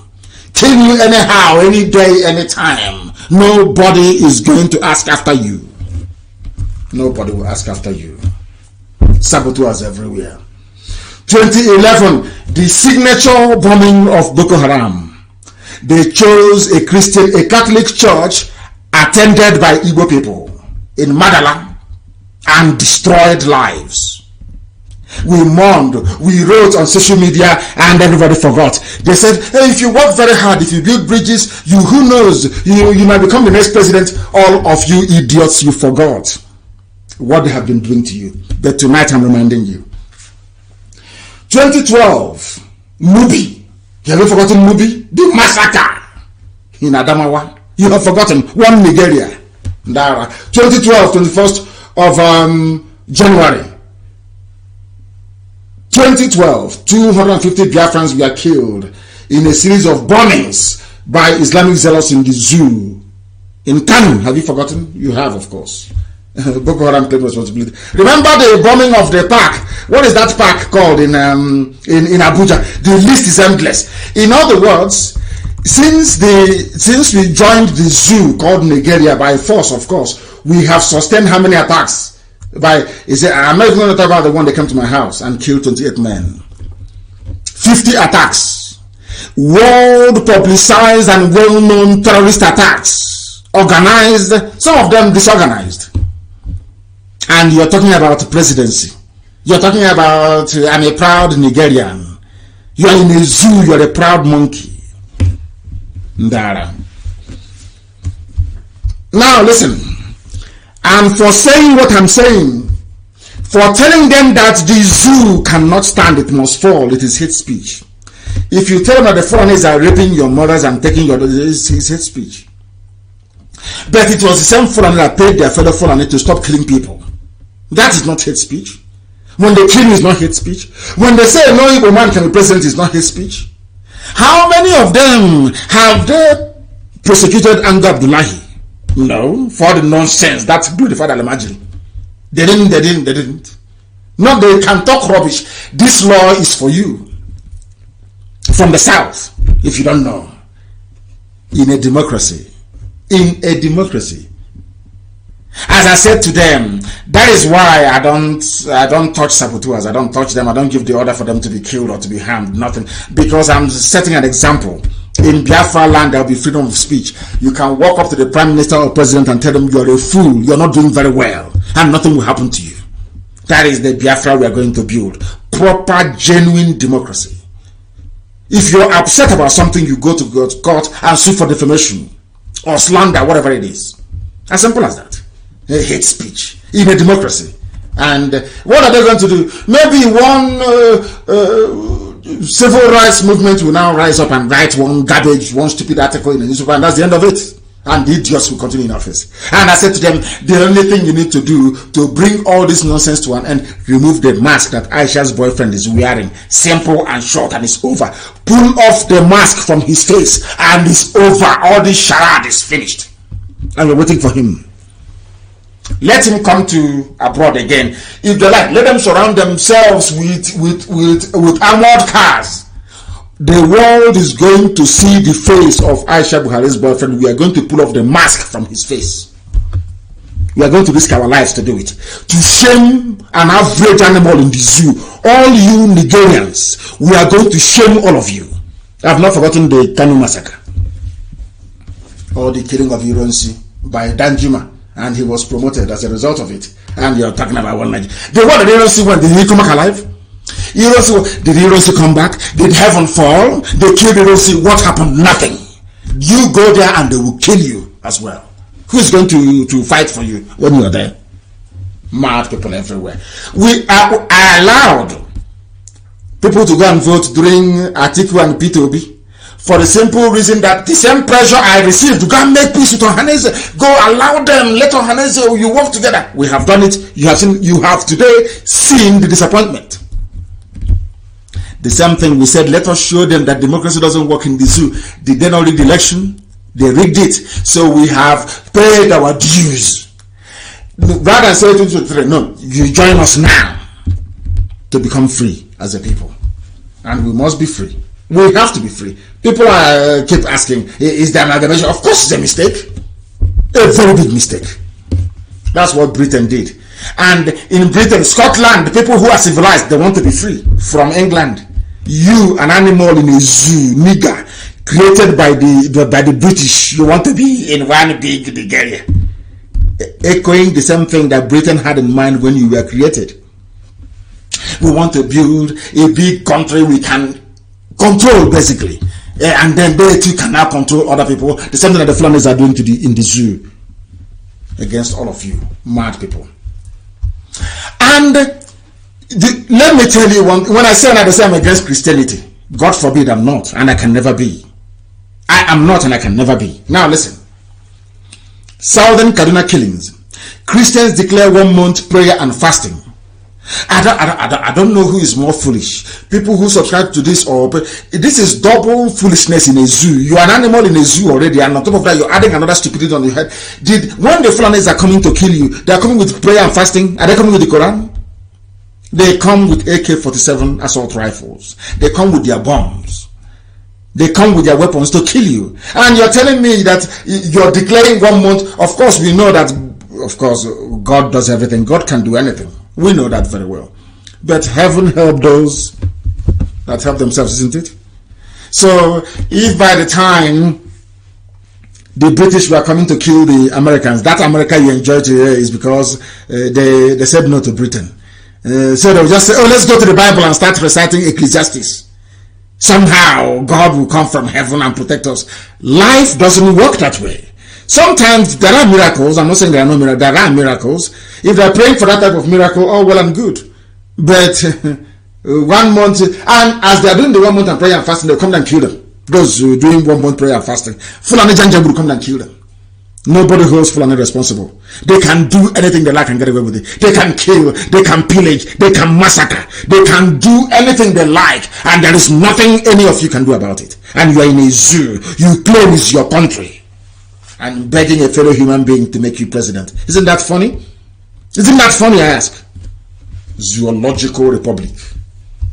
Kill you anyhow, any day, any time. Nobody is going to ask after you. Nobody will ask after you. Saboteurs everywhere. 2011, the signature bombing of Boko Haram. They chose a Catholic church attended by Igbo people in Madala and destroyed lives. We mourned, we wrote on social media, and everybody forgot. They said, hey, if you work very hard, if you build bridges, who knows, you might become the next president. All of you idiots, you forgot what they have been doing to you. But tonight I'm reminding you. 2012, Mubi. You have forgotten Mubi? The massacre in Adamawa. You have forgotten one Nigeria. 2012, 21st of January. 2012, 250 Biafrans were killed in a series of bombings by Islamic zealots in the zoo in Kanu. Have you forgotten? You have, of course. Boko Haram claimed responsibility. Remember the bombing of the park? What is that park called in Abuja? The list is endless. In other words, since we joined the zoo called Nigeria by force, of course, we have sustained how many attacks? I'm not even going to talk about the one that came to my house and killed 28 men. 50 attacks. World publicized and well-known terrorist attacks organized, some of them disorganized. And you're talking about presidency. You're talking about, I'm a proud Nigerian. You're in a zoo, you're a proud monkey. Ndara. Now listen, and for saying what I'm saying, for telling them that the zoo cannot stand, it must fall, it is hate speech. If you tell them that the foreigners are raping your mothers and taking your daughters, it's hate speech. But it was the same foreigner that paid their fellow foreigner to stop killing people. That is not hate speech. When they kill you, is not hate speech. When they say no Igbo man can be president, is not hate speech. How many of them have they prosecuted Anga Abdullahi? No, for the nonsense that glorified Alamajiri. They didn't. No, they can talk rubbish. This law is for you. From the south, if you don't know. In a democracy. As I said to them, that is why I don't touch saboteurs. I don't touch them. I don't give the order for them to be killed or to be harmed. Nothing. Because I'm setting an example. In Biafra land, there will be freedom of speech. You can walk up to the prime minister or president and tell them you're a fool, you're not doing very well, and nothing will happen to you. That is the Biafra we are going to build. Proper, genuine democracy. If you're upset about something, you go to court and sue for defamation or slander, whatever it is. As simple as that. Hate speech in a democracy. And what are they going to do? Maybe one civil rights movement will now rise up and write one stupid article in the newspaper, and that's the end of it. And the idiots will continue in office. And I said to them, the only thing you need to do to bring all this nonsense to an end, remove the mask that Aisha's boyfriend is wearing. Simple and short, and it's over. Pull off the mask from his face, and it's over. All this charade is finished. And we're waiting for him. Let him come to abroad again. If they like, let them surround themselves with armored cars. The world is going to see the face of Aisha Buhari's boyfriend. We are going to pull off the mask from his face. We are going to risk our lives to do it. To shame an average animal in the zoo. All you Nigerians, we are going to shame all of you. I have not forgotten the Kanu massacre. Or the killing of Ironsi by Danjuma. And he was promoted as a result of it. And you're talking about one night. The one that Ironsi went, did he come back alive? Did Ironsi come back? Did heaven fall? They killed Ironsi. What happened? Nothing. You go there and they will kill you as well. Who is going to fight for you when you are there? Mad people everywhere. I allowed people to go and vote during Atiku and P2B for the simple reason that the same pressure I received to go and make peace with Ohaneze, go allow them, let Ohaneze, you work together. We have done it. You have today seen the disappointment. The same thing we said, let us show them that democracy doesn't work in the zoo. Did they not rig the election? They rigged it. So we have paid our dues. Rather than say 2023, no, you join us now to become free as a people. And we must be free. We have to be free. People keep asking, is there amalgamation? Of course it's a mistake. A very big mistake. That's what Britain did. And in Britain, Scotland, the people who are civilized, they want to be free from England. You, an animal in a zoo, nigger, created by the British, you want to be in one big Nigeria. Echoing the same thing that Britain had in mind when you were created. We want to build a big country we can control, basically. And then they too can now control other people. The same thing that the Flanders are doing in the zoo. Against all of you, mad people. And let me tell you, when I say I'm against Christianity, God forbid I'm not, and I can never be. I am not and I can never be. Now listen. Southern Kaduna killings. Christians declare 1 month prayer and fasting. I don't know who is more foolish. People who subscribe to this, or this is double foolishness in a zoo. You are an animal in a zoo already, and on top of that, you're adding another stupidity on your head. When the Fulanis are coming to kill you, they are coming with prayer and fasting. Are they coming with the Quran? They come with AK-47 assault rifles. They come with their bombs. They come with their weapons to kill you. And you're telling me that you're declaring 1 month. Of course, we know that, of course, God does everything. God can do anything. We know that very well. But heaven help those that help themselves, isn't it? So, if by the time the British were coming to kill the Americans. That America you enjoy today is because they said no to Britain. So they will just say, oh, let's go to the Bible and start reciting Ecclesiastes. Somehow God will come from heaven and protect us. Life doesn't work that way. Sometimes there are miracles. I'm not saying there are no miracles. There are miracles. If they're praying for that type of miracle, oh, well and good. But 1 month, and as they are doing the 1 month and prayer and fasting, they'll come down and kill them. Those doing 1 month prayer and fasting, Fulani Janjabu will come down and kill them. Nobody holds Fulani responsible. They can do anything they like and get away with it. They can kill, they can pillage, they can massacre, they can do anything they like, and there is nothing any of you can do about it. And you are in a zoo. You claim it's your country, and begging a fellow human being to make you president. Isn't that funny? Isn't that funny, I ask? Zoological republic.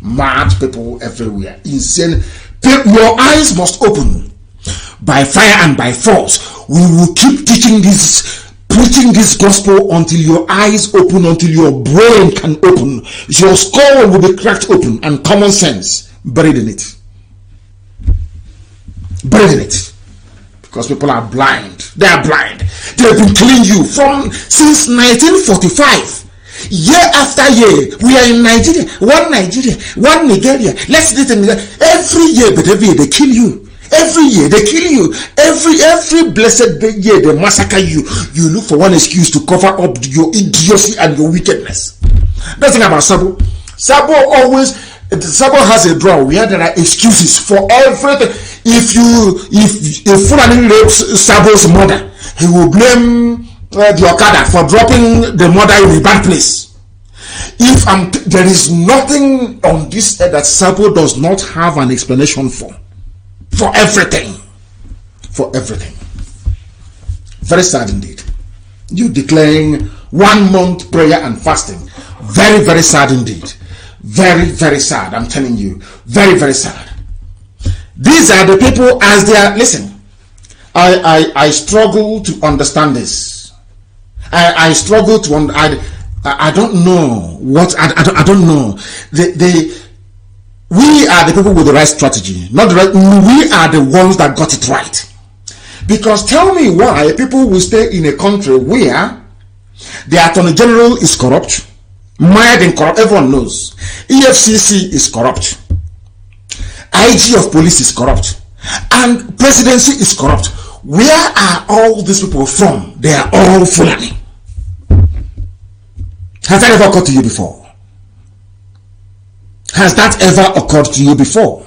Mad people everywhere. Insane. Your eyes must open. By fire and by force, we will keep teaching this, preaching this gospel until your eyes open, until your brain can open. Your skull will be cracked open and common sense buried in it. Buried in it. Because people are blind. They are blind. They have been killing you since 1945. Year after year, we are in Nigeria, one Nigeria. Let's do it in Nigeria. Every year, but every year they kill you. Every year they kill you. Every blessed year they massacre you. You look for one excuse to cover up your idiocy and your wickedness. That's the thing about Sabo. Sabo has a drawer where there are excuses for everything. If Fulani rapes Sabo's mother, he will blame the Okada for dropping the mother in a bad place. There is nothing on this earth that Sabo does not have an explanation for everything. For everything. Very sad indeed. You declaring 1 month prayer and fasting. Very, very sad indeed. Very, very sad. I'm telling you. Very, very sad. These are the people as they are. Listen, I struggle to understand this. I struggle to I don't know what I don't know. We are the people with the right strategy, not the right. We are the ones that got it right. Because tell me why people will stay in a country where the Attorney General is corrupt, mired in corrupt. Everyone knows. EFCC is corrupt. IG of police is corrupt, and presidency is corrupt. Where are all these people from? They are all Fulani. Has that ever occurred to you before? Has that ever occurred to you before?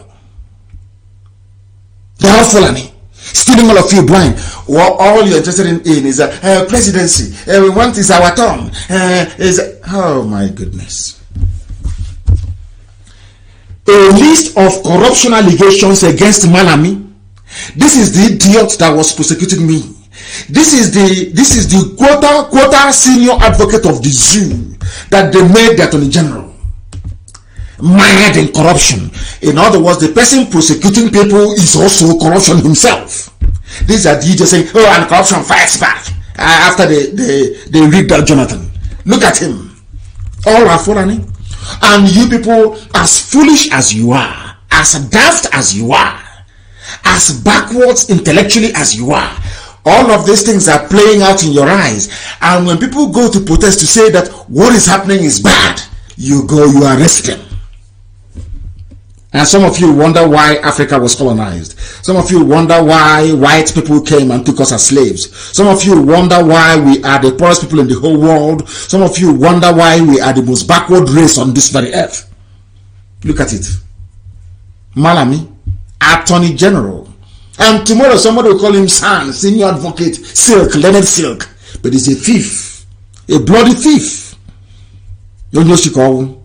They are all Fulani. Stealing all of you blind. Well, all you're interested in is presidency. We want is our turn. Oh my goodness. A list of corruption allegations against Malami. This is the idiot that was prosecuting me. This is the quota senior advocate of the zoo that they made the Attorney General. Mired in corruption. In other words, the person prosecuting people is also corruption himself. These are the idiots saying, oh, and corruption fights back. After they rigged out Jonathan. Look at him. All are Fulani. And you people, as foolish as you are, as daft as you are, as backwards intellectually as you are, all of these things are playing out in your eyes. And when people go to protest to say that what is happening is bad, you arrest them. And some of you wonder why Africa was colonized. Some of you wonder why white people came and took us as slaves. Some of you wonder why we are the poorest people in the whole world. Some of you wonder why we are the most backward race on this very earth. Look at it. Malami, Attorney General. And tomorrow somebody will call him San, Senior Advocate, Silk, Leonard Silk. But he's a thief. A bloody thief. You know Chicago.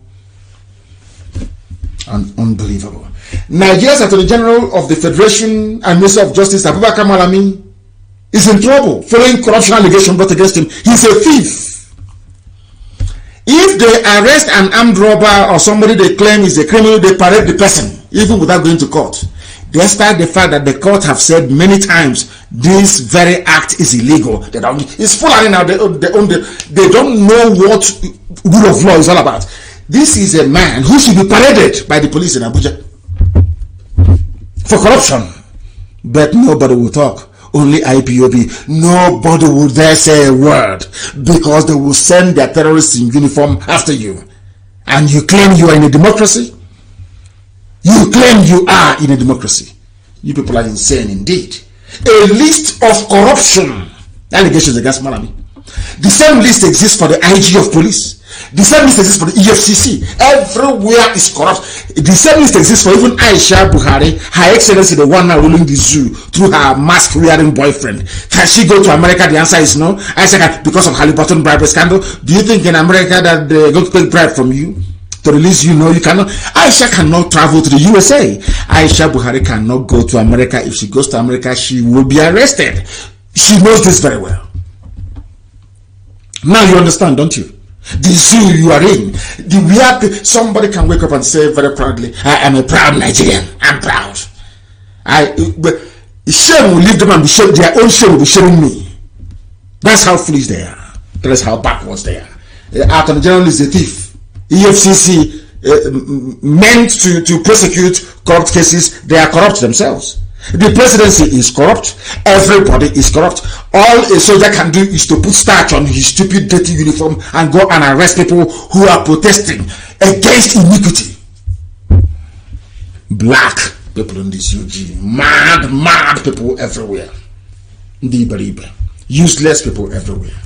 And unbelievable. Nigeria's Attorney General of the Federation and Minister of Justice, Abubakar Malami, is in trouble following corruption allegation brought against him. He's a thief. If they arrest an armed robber or somebody they claim is a criminal, they parade the person, even without going to court. Despite the fact that the court have said many times this very act is illegal. It's full now. They don't know what rule of law is all about. This is a man who should be paraded by the police in Abuja for corruption. But nobody will talk. only IPOB. Nobody will dare say a word, because they will send their terrorists in uniform after you. And you claim you are in a democracy? You claim you are in a democracy? You people are insane indeed. A list of corruption allegations against Malami. The same list exists for the IG of police. The same list exists for the EFCC. Everywhere is corrupt. The same list exists for even Aisha Buhari, Her Excellency, the one now ruling the zoo, through her mask-wearing boyfriend. Can she go to America? The answer is no. Aisha, because of Halliburton bribery scandal. Do you think in America that they're going to take bribe from you to release you? No, you cannot. Aisha cannot travel to the USA. Aisha Buhari cannot go to America. If she goes to America, she will be arrested. She knows this very well. Now you understand, don't you? The zoo you are in, somebody can wake up and say very proudly, I am a proud Nigerian. I'm proud. Shame will leave them and be shamed. Their own shame will be shaming me. That's how foolish they are. That's how backwards they are. Attorney General is a thief. EFCC meant to prosecute corrupt cases, they are corrupt themselves. The presidency is corrupt. Everybody is corrupt. All a soldier can do is to put starch on his stupid dirty uniform and go and arrest people who are protesting against iniquity. Black people in this UG, mad people everywhere. Useless people everywhere.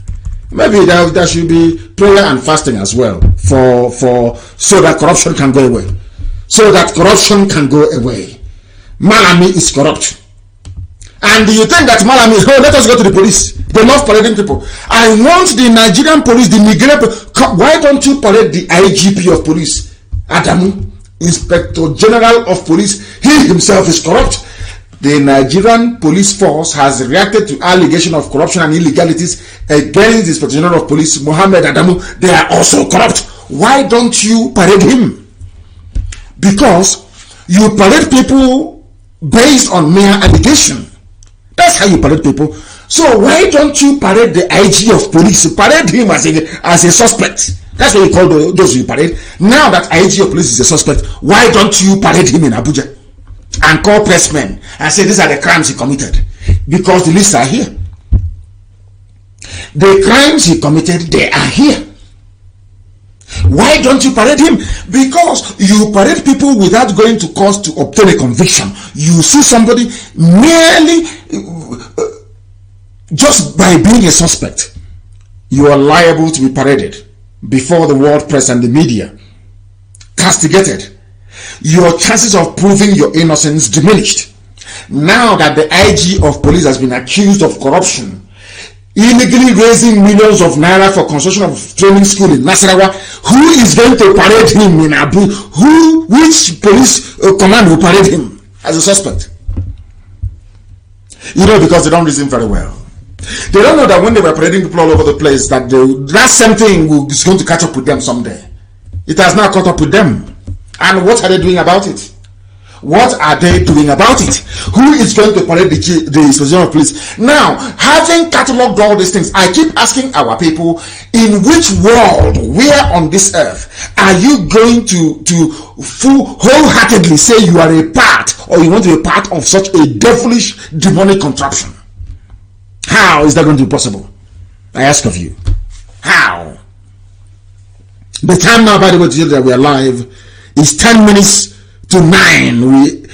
Maybe there should be prayer and fasting as well so that corruption can go away. So that corruption can go away. Malami is corrupt. And you think that Malami, let us go to the police. They love parading people. I want the Nigerian police, the Nigerian police. Why don't you parade the IGP of police, Adamu, Inspector General of Police? He himself is corrupt. The Nigerian police force has reacted to allegation of corruption and illegalities against the Inspector General of Police, Mohammed Adamu. They are also corrupt. Why don't you parade him? Because you parade people based on mere allegation. That's how you parade people. So why don't you parade the IG of police? Parade him as a suspect. That's what you call those you parade. Now that IG of police is a suspect, why don't you parade him in Abuja and call pressmen and say these are the crimes he committed? Because the lists are here. The crimes he committed, they are here. Why don't you parade him? Because you parade people without going to court to obtain a conviction. You see somebody merely just by being a suspect, you are liable to be paraded before the world press and the media, castigated. Your chances of proving your innocence diminished. Now that the IG of police has been accused of corruption, illegally raising millions of naira for construction of training school in Nasarawa, who is going to parade him in Abu? Which police command will parade him as a suspect? You know, because they don't reason very well. They don't know that when they were parading people all over the place, that that same thing is going to catch up with them someday. It has now caught up with them. And what are they doing about it? What are they doing about it? Who is going to parade the Inspector of Police? Now, having catalogued all these things, I keep asking our people, in which world, where on this earth, are you going to wholeheartedly say you are a part, or you want to be a part of such a devilish, demonic contraption? How is that going to be possible? I ask of you. How? The time now, by the way, to that we are live is 10 minutes to 9.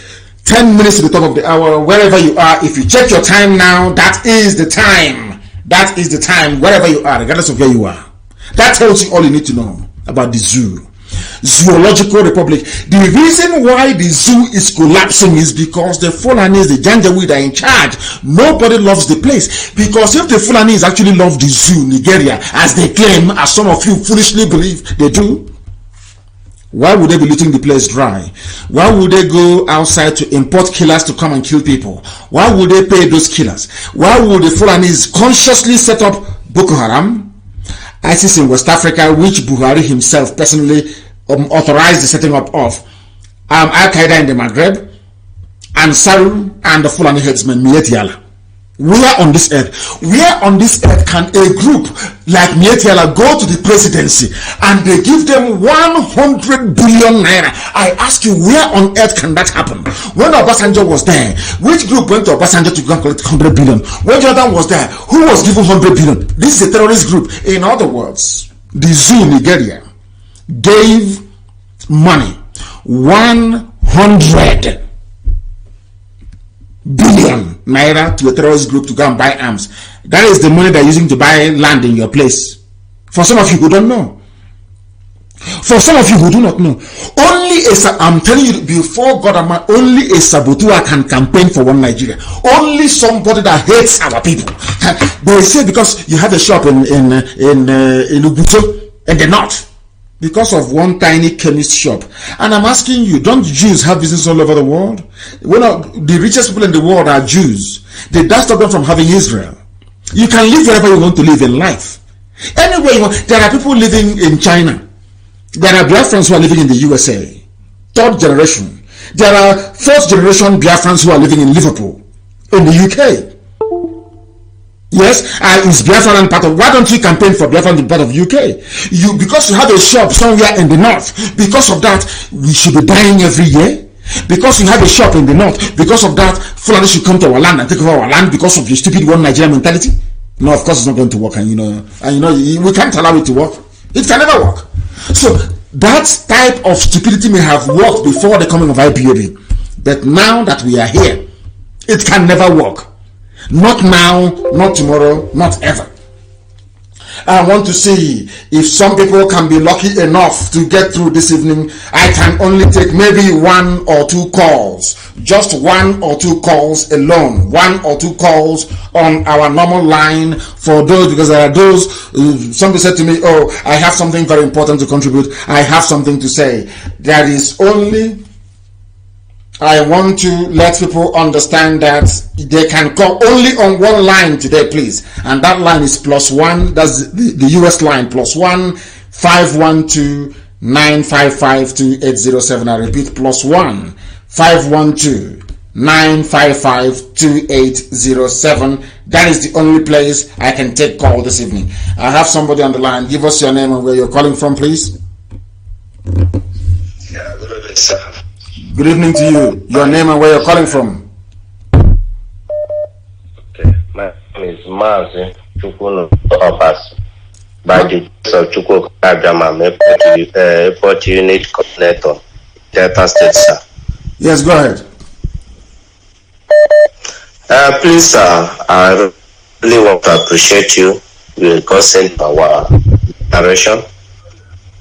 10 minutes to the top of the hour. Wherever you are, if you check your time now, that is the time. That is the time, wherever you are, regardless of where you are. That tells you all you need to know about the zoo. Zoological Republic. The reason why the zoo is collapsing is because the Fulanis, the Janjaweed are in charge. Nobody loves the place. Because if the Fulanis actually love the zoo, Nigeria, as they claim, as some of you foolishly believe they do, why would they be looting the place dry? Why would they go outside to import killers to come and kill people? Why would they pay those killers? Why would the Fulanis consciously set up Boko Haram, ISIS in West Africa, which Buhari himself personally authorized the setting up of, Al-Qaeda in the Maghreb, and Saru and the Fulani headsman Miet Yala? Where on this earth can a group like Mietiala go to the presidency and they give them 100 billion naira? I ask you, where on earth can that happen? When Obasanjo was there, which group went to Obasanjo to go and collect 100 billion? When Jordan was there, who was given 100 billion? This is a terrorist group. In other words, the zoo Nigeria gave money 100 billion naira to a terrorist group to go and buy arms. That is the money they're using to buy land in your place. For some of you who don't know. For some of you who do not know. I'm telling you, before God, only a saboteur can campaign for one Nigeria. Only somebody that hates our people. They say because you have a shop in Ubuto in the north, because of one tiny chemist shop. And I'm asking you, don't Jews have business all over the world? The richest people in the world are Jews. Did that stop them from having Israel? You can live wherever you want to live in life. Anywhere you want. There are people living in China. There are Biafrans who are living in the USA. Third generation. There are fourth generation Biafrans who are living in Liverpool, in the UK. Yes, is Biafra part of? Why don't you campaign for Biafra to be part of UK? Because you have a shop somewhere in the north. Because of that, we should be dying every year. Because you have a shop in the north. Because of that, Fulani should come to our land and take over our land because of your stupid one Nigerian mentality. No, of course it's not going to work, and we can't allow it to work. It can never work. So that type of stupidity may have worked before the coming of IPOB, but now that we are here, it can never work. Not now, not tomorrow, not ever. I want to see if some people can be lucky enough to get through this evening. I can only take maybe 1 or 2 calls. Just 1 or 2 calls alone. 1 or 2 calls on our normal line for those, because there are those, somebody said to me, oh, I have something very important to contribute. I have something to say. There is only, I want to let people understand that they can call only on one line today, please. And that line is +1. That's the US line, +1 512 955 2807. I repeat, +1 512 955 2807. That is the only place I can take call this evening. I have somebody on the line. Give us your name and where you're calling from, please. Yeah, good evening, sir. Good evening to you. Your name and where you're calling from. Okay, my name is Mazi Nnamdi Kanu. By the of Chukwu Kajama, Airport Unit Coordinator, Delta State, sir. Yes, go ahead. Please, sir, I really want to appreciate you because in our narration.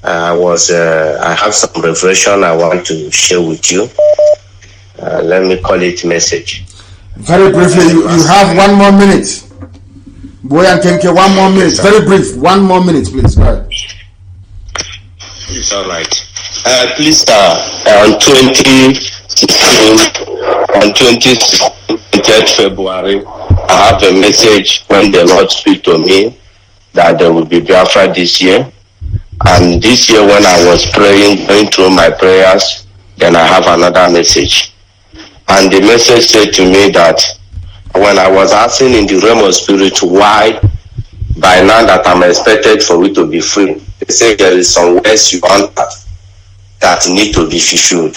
I have some revelation I want to share with you. Let me call it message. Very briefly, you have 1 more minute. Boy and Kenke, 1 more minute. Very brief. 1 more minute, please. Go ahead. It's all right. Please, on 20th February, I have a message when the Lord speak to me that there will be Biafra this year. And this year when I was praying, going through my prayers, then I have another message. And the message said to me that when I was asking in the realm of spirit why by now that I'm expected for it to be free, they say there is some words you enter that need to be fulfilled.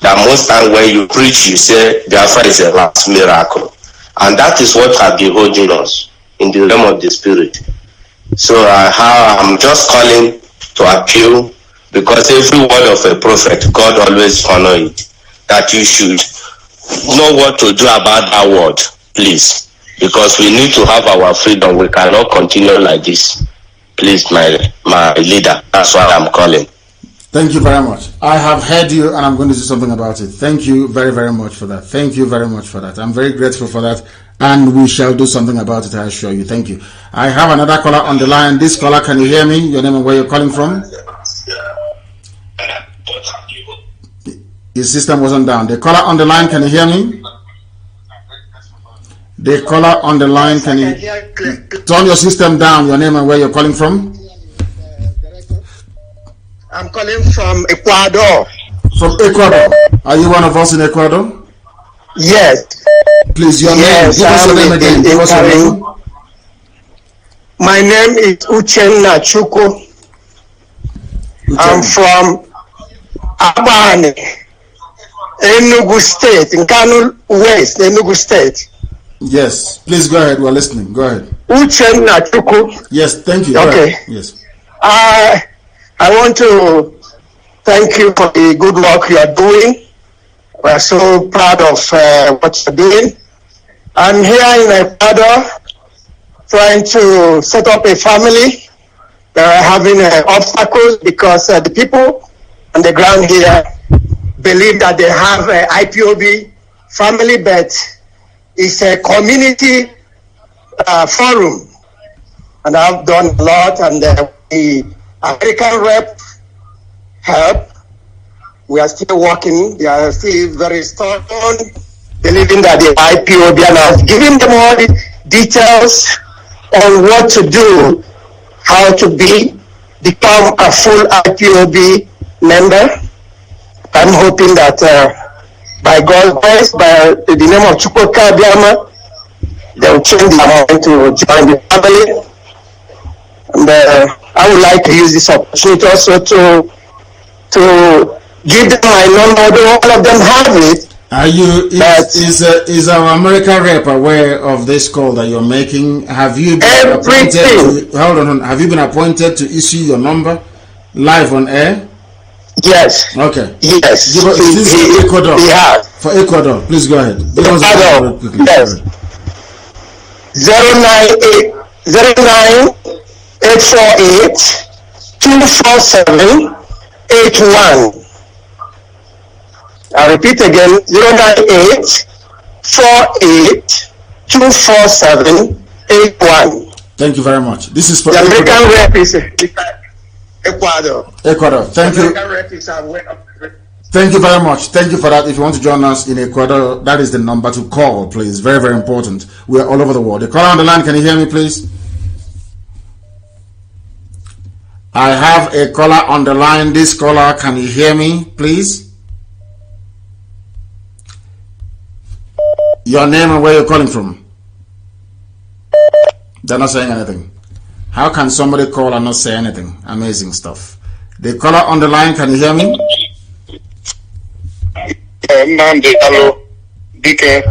That most time when you preach, you say Biafra is a last miracle. And that is what has been holding us in the realm of the spirit. So I'm just calling to appeal, because every word of a prophet, God always honor it, that you should know what to do about that word, please, because we need to have our freedom. We cannot continue like this. Please, my leader, that's why I'm calling. Thank you very much. I have heard you and I'm going to do something about it. Thank you very, very much for that. Thank you very much for that. I'm very grateful for that. And we shall do something about it, I assure you. Thank you. I have another caller on the line. This caller, can you hear me? Your name and where you're calling from? Your system wasn't down. The caller on the line, can you hear me? The caller on the line, can you turn your system down? Your name and where you're calling from? I'm calling from Ecuador. From Ecuador. Are you one of us in Ecuador? Yes. Please, your name. Give us your name again. Give us your name. My name is Uchenna Chukwu. I'm from Abane, Enugu State, in Kanu West, Enugu State. Yes, please go ahead. We're listening. Go ahead. Uchenna Chukwu. Yes, thank you. Okay. Yes. I want to thank you for the good work you are doing. We are so proud of what you're doing. I'm here in Ecuador trying to set up a family. They are having obstacles because the people on the ground here believe that they have an IPOB family, but it's a community forum. And I've done a lot, and the American rep help. We are still working. They are still very strong, believing that the IPOB, and I've given them all the details on what to do, how to become a full IPOB member. I'm hoping that by God's grace, by the name of Chukwuka Biama, they will change their mind to join the family. And I would like to use this opportunity also to give them my number. All of them have it. Are you? Is our American rep aware of this call that you're making? Have you been appointed to, hold on? Have you been appointed to issue your number live on air? Yes. Okay. Yes. Is this for Ecuador? Yeah. For Ecuador, please go ahead. Ecuador. Yes. 09848-247-81. I repeat again, 09848-247-81. Thank you very much. This is for the American rep is Ecuador. Ecuador. Thank you. Thank you very much. Thank you for that. If you want to join us in Ecuador, that is the number to call, please. Very, very important. We are all over the world. The caller on the line, can you hear me, please? I have a caller on the line. This caller, can you hear me, please? Your name and where you're calling from? They're not saying anything. How can somebody call and not say anything? Amazing stuff. The caller on the line, can you hear me? Nnamdi Kanu, DK.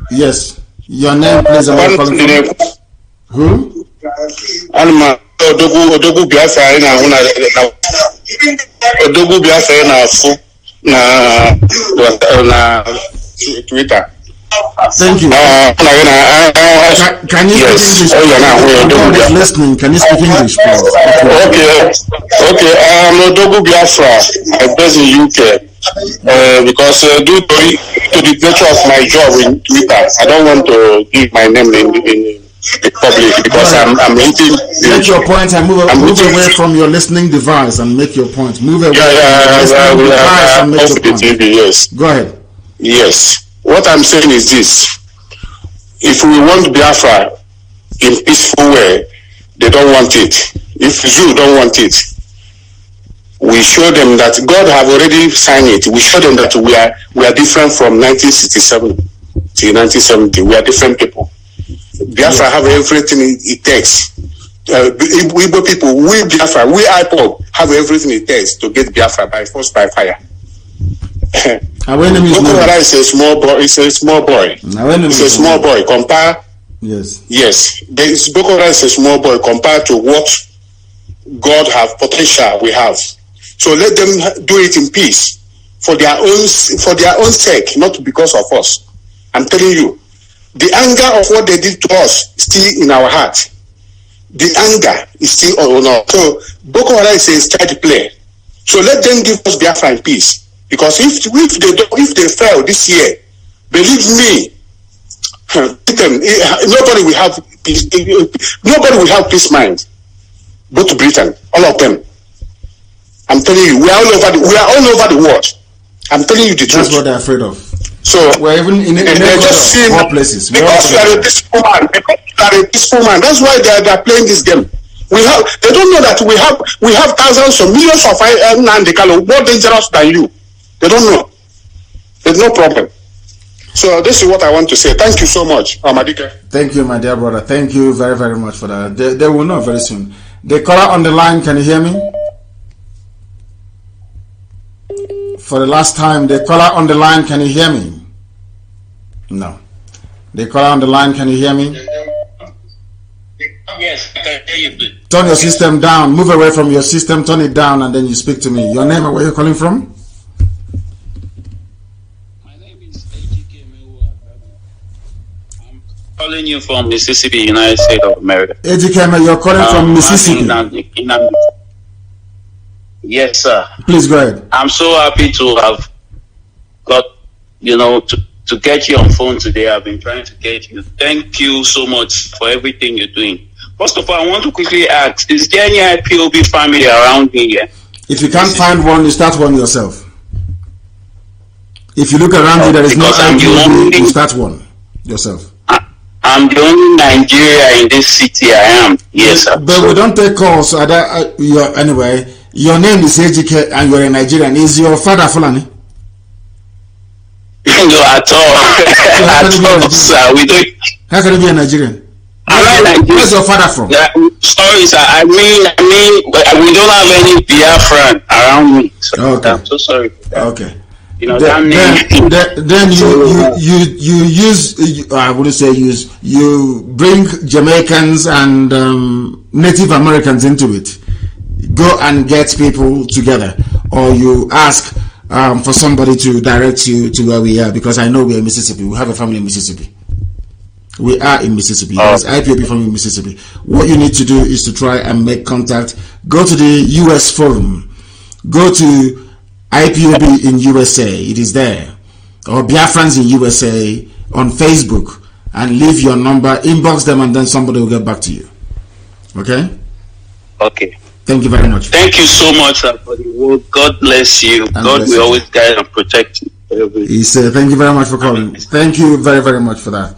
Yes. Your name, please, and where you're calling from? Who? Alma Odogu Biafra na Odogu Biafra na Twitter. Thank you. Can you speak English? God is listening. Can you speak English, please? Okay. I'm Odogu Biafra. I'm based in UK. Because due to the nature of my job in Twitter, I don't want to give my name in the public because I'm eating. Make your point and move away from your listening device and make your point. Move away from your listening device and make your point. TV, yes. Go ahead. Yes. What I'm saying is this: if we want Biafra in peaceful way, they don't want it. If you don't want it, we show them that God have already signed it. We show them that we are different from 1967 to 1970. We are different people. Biafra have everything it takes. Igbo people, we Biafra, we Ipob have everything it takes to get Biafra by force, by fire. Our enemy is a small boy. It's a small boy. It's a small boy. Compare. Yes. Boko Haram is a small boy compared to what God have potential we have. So let them do it in peace for their own sake, not because of us. I'm telling you, the anger of what they did to us is still in our heart. The anger is still on us. So Boko Haram is a child play. So let them give us Biafra in peace. Because if they fail this year, believe me, nobody will have peace. Nobody will have peace mind. Go to Britain, all of them. I'm telling you, we are all over the world. I'm telling you the truth. That's what they're afraid of. So we're even in more places. Because you are a peaceful man. That's why they are playing this game. They don't know that we have thousands or millions of Nnamdi Kanu more dangerous than you. They don't know. There's no problem. So this is what I want to say. Thank you so much, Amadika. Thank you, my dear brother. Thank you very, very much for that. They will know very soon. The caller on the line, can you hear me? For the last time, the caller on the line, can you hear me? No. The caller on the line, can you hear me? Yes, I can hear you, please. Turn your system down. Move away from your system. Turn it down, and then you speak to me. Your name and where you're calling from? My name is AGK. I'm calling you from Mississippi, United States of America. AGK, you're calling from Mississippi. Mazi Nnamdi. Yes, sir. Please go ahead. I'm so happy to have got, to get you on phone today. I've been trying to get you. Thank you so much for everything you're doing. First of all, I want to quickly ask, is there any IPOB family around me here? If you can't find one, you start one yourself. If you look around you, there is no IPOB, you start one yourself. I'm the only Nigeria in this city I am. Yes, sir. But we don't take calls. So anyway, your name is AGK and you're a Nigerian. Is your father Fulani? No, at all. At all, sir. We don't. How can you be a Nigerian? Where's your father from? Sorry, sir. I mean, we don't have any Biafran around me. So okay. I'm so sorry for that. Okay. Then you use, I wouldn't say use, you bring Jamaicans and Native Americans into it. Go and get people together, or you ask for somebody to direct you to where we are, because I know we're in Mississippi. We have a family in Mississippi. We are in Mississippi. There's IPOB family in Mississippi. What you need to do is to try and make contact. Go to the US forum. Go to IPOB in USA. It is there. Or Biafrans in USA on Facebook, and leave your number, inbox them, and then somebody will get back to you. Okay? Okay. Thank you very much. Thank you so much, sir, for the work. God bless you. And God will always guide and protect you. Thank you very much for calling. Thank you very, very much for that.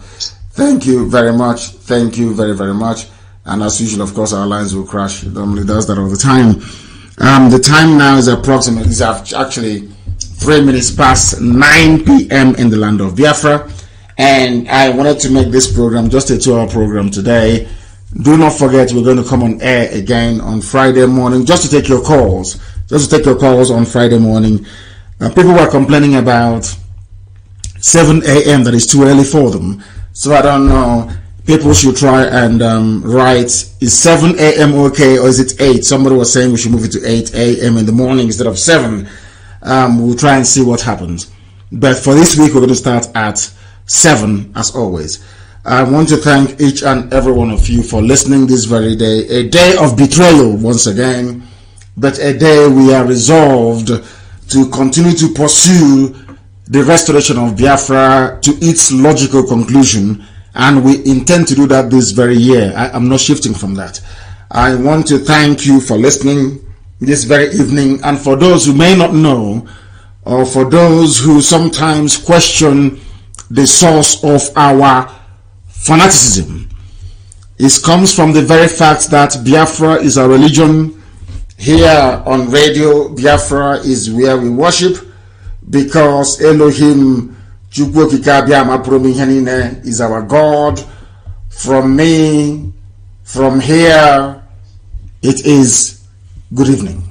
Thank you very much. Thank you very, very much. And as usual, of course, our lines will crash. It normally does that all the time. The time now is approximately, it's actually 3 minutes past 9 p.m. in the land of Biafra. And I wanted to make this program just a 2-hour program today. Do not forget, we're going to come on air again on Friday morning, just to take your calls. Just to take your calls on Friday morning. People were complaining about 7 a.m. that is too early for them. So I don't know. People should try and write, is 7 a.m. okay, or is it 8? Somebody was saying we should move it to 8 a.m. in the morning instead of 7. We'll try and see what happens. But for this week, we're going to start at 7, as always. I want to thank each and every one of you for listening this very day. A day of betrayal once again, but a day we are resolved to continue to pursue the restoration of Biafra to its logical conclusion, and we intend to do that this very year. I'm not shifting from that. I want to thank you for listening this very evening, and for those who may not know, or for those who sometimes question the source of our fanaticism, it comes from the very fact that Biafra is our religion. Here on radio, Biafra is where we worship, because Elohim is our God. From me, from here, it is good evening.